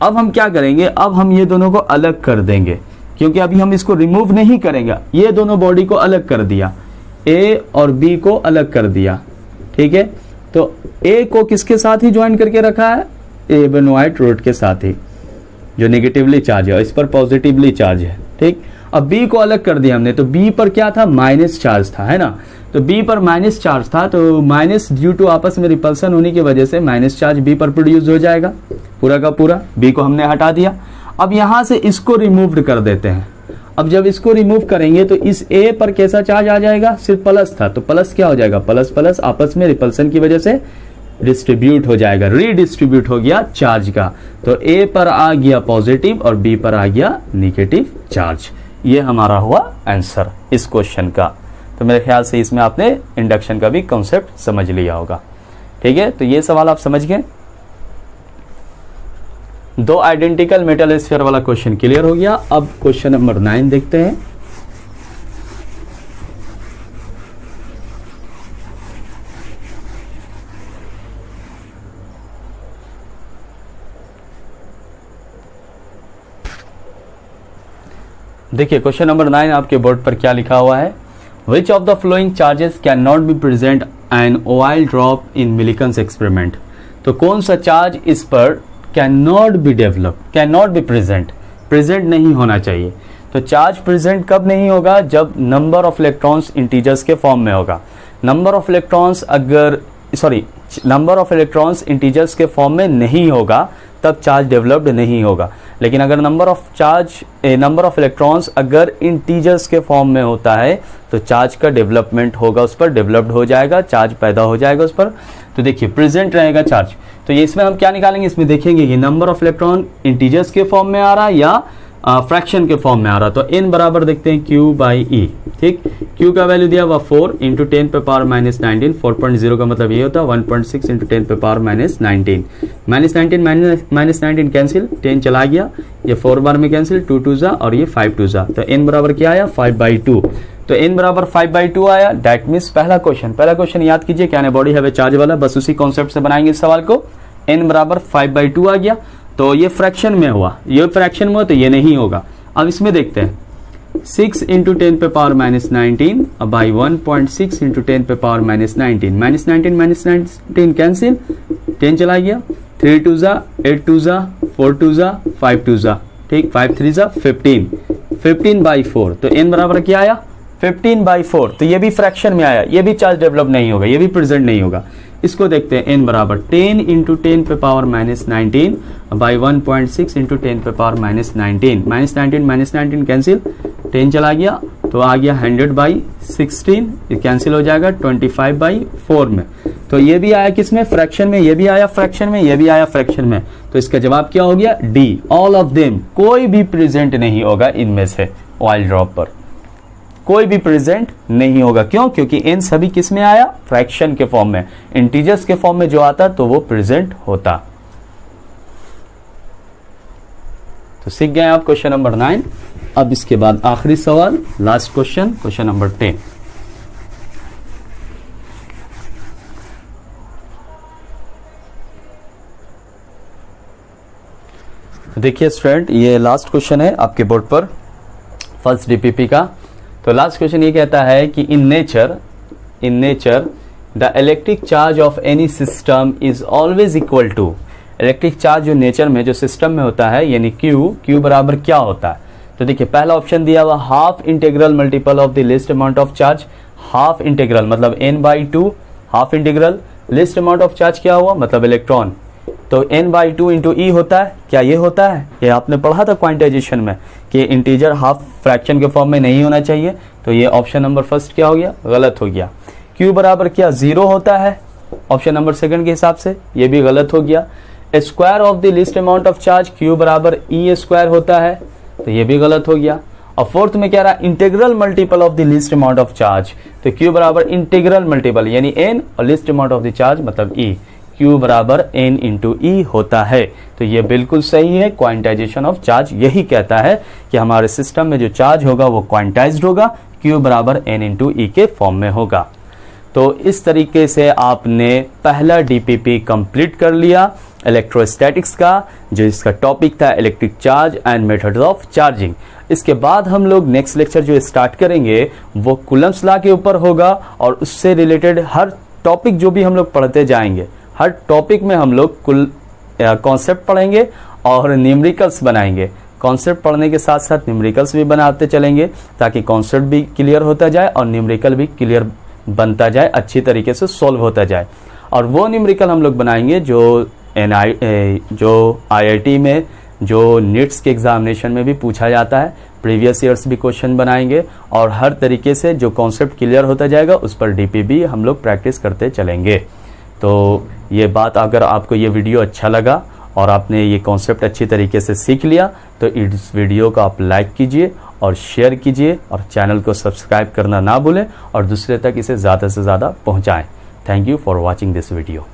अब हम क्या करेंगे, अब हम ये दोनों को अलग कर देंगे, क्योंकि अभी हम इसको रिमूव नहीं करेंगे। ये दोनों बॉडी को अलग कर दिया, A और B को अलग कर दिया, ठीक है। तो A को किसके साथ ही ज्वाइन करके रखा है, इबोनोइट रोड के साथ ही, जो नेगेटिवली चार्ज है और इस पर पॉजिटिवली चार्ज है, ठीक। अब B को अलग कर दिया हमने, तो B पर क्या था, माइनस चार्ज था, है ना। तो B पर माइनस चार्ज था, तो माइनस ड्यू टू आपस में रिपल्सन होने की वजह से माइनस चार्ज B पर प्रोड्यूस हो जाएगा, पूरा का पूरा। B को हमने हटा दिया। अब यहां से इसको रिमूव्ड कर देते हैं। अब जब इसको रिमूव करेंगे तो इस ए पर कैसा चार्ज आ जाएगा, सिर्फ प्लस था, तो प्लस क्या हो जाएगा, प्लस प्लस आपस में रिपल्सन की वजह से डिस्ट्रीब्यूट हो जाएगा, रीडिस्ट्रीब्यूट हो गया चार्ज का। तो ए पर आ गया पॉजिटिव और बी पर आ गया निगेटिव चार्ज। ये हमारा हुआ आंसर इस क्वेश्चन का। तो मेरे ख्याल से इसमें आपने इंडक्शन का भी कॉन्सेप्ट समझ लिया होगा। ठीक है, तो ये सवाल आप समझ गए। दो आइडेंटिकल मेटल स्फीयर वाला क्वेश्चन क्लियर हो गया। अब क्वेश्चन नंबर 9 देखते हैं। देखिए क्वेश्चन नंबर 9 आपके बोर्ड पर क्या लिखा हुआ है, which of the flowing charges can not be present an oil drop in Millikan's experiment. तो कौन सा चार्ज इस पर can not be develop, can not be present नहीं होना चाहिए। तो चार्ज प्रेजेंट कब नहीं होगा, जब नंबर ऑफ इलेक्ट्रॉन्स इंटीजर्स के फॉर्म में होगा। नंबर ऑफ इलेक्ट्रॉन्स इंटीजर्स के फॉर्म में नहीं होगा तब चार्ज डेवलप्ड नहीं होगा। लेकिन अगर नंबर ऑफ इलेक्ट्रॉन्स अगर इंटीजर्स के फॉर्म में होता है तो चार्ज का डेवलपमेंट होगा, उस पर डेवलप्ड हो जाएगा, चार्ज पैदा हो जाएगा उस पर। तो देखिए प्रेजेंट रहेगा चार्ज। तो ये इसमें हम क्या निकालेंगे, इसमें देखेंगे कि नंबर ऑफ इलेक्ट्रॉन इंटीजर्स के फॉर्म में आ रहा है या फ्रैक्शन के फॉर्म में आ रहा। तो n बराबर देखते हैं Q बाई E। ठीक, Q का वैल्यू दिया हुआ 4 इंटू 10 पे पावर माइनस 19। 4.0 का मतलब ये होता है 1.6 इंटू 10 पे पावर माइनस 19। माइनस 19 कैंसिल, 10 चला गया, ये 4 बार में कैंसिल, 2 2 जा और ये 5 2 जा। तो n बराबर क्या आया 5/2। तो n बराबर 5/2 आया। दैट मीन्स पहला क्वेश्चन याद कीजिए, क्या है, बॉडी हैव चार्ज वाला, बस उसी कॉन्सेप्ट से बनाएंगे इस सवाल को। n बराबर 5/2 आ गया। तो ये फ्रैक्शन में हुआ, ये फ्रैक्शन में हो तो ये नहीं होगा। अब इसमें देखते हैं 6 इंटू 10 पे पावर माइनस 19 बाई 1.6 इंटू 10 पे पावर माइनस 19। माइनस 19 कैंसिल, 10 चला गया, 3 2 जा, 8 2 जा, 4 2 जा, 5 2 जा। ठीक, 5 3 जा 15, 15/4। तो n बराबर क्या आया 15/4। तो ये भी फ्रैक्शन में आया, ये भी चार्ज डेवलप नहीं होगा, ये भी प्रेजेंट नहीं होगा। इसको देखते हैं, n बराबर 10 इंटू 10 पे पावर माइनस 19 बाई 1.6 इंटू 10 पे पावर माइनस 19। माइनस 19 कैंसिल, 10 चला गया, तो आ गया 100/16, ये कैंसिल हो जाएगा 25/4 में। तो ये भी आया किसमें, फ्रैक्शन में, ये भी आया फ्रैक्शन में, ये भी आया फ्रैक्शन में। तो इसका जवाब क्या हो गया D, ऑल ऑफ देम। कोई भी प्रेजेंट नहीं होगा इनमें से, ऑयल ड्रॉप पर कोई भी प्रेजेंट नहीं होगा। क्यों, क्योंकि n सभी किस में आया, फ्रैक्शन के फॉर्म में। इंटीजर्स के फॉर्म में जो आता तो वो प्रेजेंट होता। तो सीख गए आप क्वेश्चन नंबर 9। अब इसके बाद आखिरी सवाल, लास्ट क्वेश्चन नंबर 10। देखिए स्टूडेंट, ये लास्ट क्वेश्चन है आपके बोर्ड पर, फर्स्ट डीपीपी का। तो लास्ट क्वेश्चन ये कहता है कि in nature the electric charge of any system is always equal to. Electric charge जो नेचर में, जो सिस्टम में होता है, यानी Q बराबर क्या होता है। तो देखिए पहला ऑप्शन दिया हुआ half integral multiple of the list amount of charge. Half integral मतलब n/2, half integral list amount of charge क्या हुआ, मतलब इलेक्ट्रॉन। तो n/2 इंटू E होता है, क्या ये होता है, ये आपने पढ़ा था क्वांटाइजेशन में कि इंटीजर हाफ फ्रैक्शन के फॉर्म में नहीं होना चाहिए। तो ये ऑप्शन नंबर फर्स्ट क्या हो गया, गलत हो गया। Q बराबर क्या 0 होता है, ऑप्शन नंबर सेकंड के हिसाब से, ये भी गलत हो गया। Square of the list amount of charge Q बराबर E स्क्वायर होता है, तो ये भी गलत हो गया। और फोर्थ में क्या रहा, integral multiple of the list amount of charge. तो Q बराबर इंटीग्रल मल्टीपल यानी n और list amount of the charge मतलब E। Q बराबर n इंटू E होता है। तो ये बिल्कुल सही है, क्वांटाइजेशन ऑफ चार्ज यही कहता है कि हमारे सिस्टम में जो चार्ज होगा वो क्वांटाइज्ड होगा, Q बराबर n इंटू E के फॉर्म में होगा। तो इस तरीके से आपने पहला डीपीपी कंप्लीट कर लिया इलेक्ट्रोस्टैटिक्स का, जो इसका टॉपिक था electric charge and methods of charging. इसके बाद हम लोग नेक्स्ट लेक्चर जो स्टार्ट करेंगे वो कूलम्ब्स लॉ के ऊपर होगा, और उससे रिलेटेड हर टॉपिक जो भी हम लोग पढ़ते जाएंगे, हर टॉपिक में हम लोग कॉन्सेप्ट पढ़ेंगे और न्यूमेरिकल्स बनाएंगे। कॉन्सेप्ट पढ़ने के साथ साथ न्यूमेरिकल्स भी बनाते चलेंगे ताकि कॉन्सेप्ट भी क्लियर होता जाए और न्यूमेरिकल भी क्लियर बनता जाए, अच्छी तरीके से सॉल्व होता जाए। और वो न्यूमेरिकल हम लोग बनाएंगे जो IIT में जो नीट्स के एग्जामिनेशन में भी पूछा जाता है। प्रीवियस ईयर्स भी क्वेश्चन बनाएंगे और हर तरीके से जो कॉन्सेप्ट क्लियर होता जाएगा उस पर डीपीबी हम लोग प्रैक्टिस करते चलेंगे। तो ये बात, अगर आपको ये वीडियो अच्छा लगा और आपने ये कॉन्सेप्ट अच्छी तरीके से सीख लिया तो इस वीडियो को आप लाइक कीजिए और शेयर कीजिए और चैनल को सब्सक्राइब करना ना भूलें और दूसरे तक इसे ज़्यादा से ज़्यादा पहुँचाएँ। Thank you for watching this video.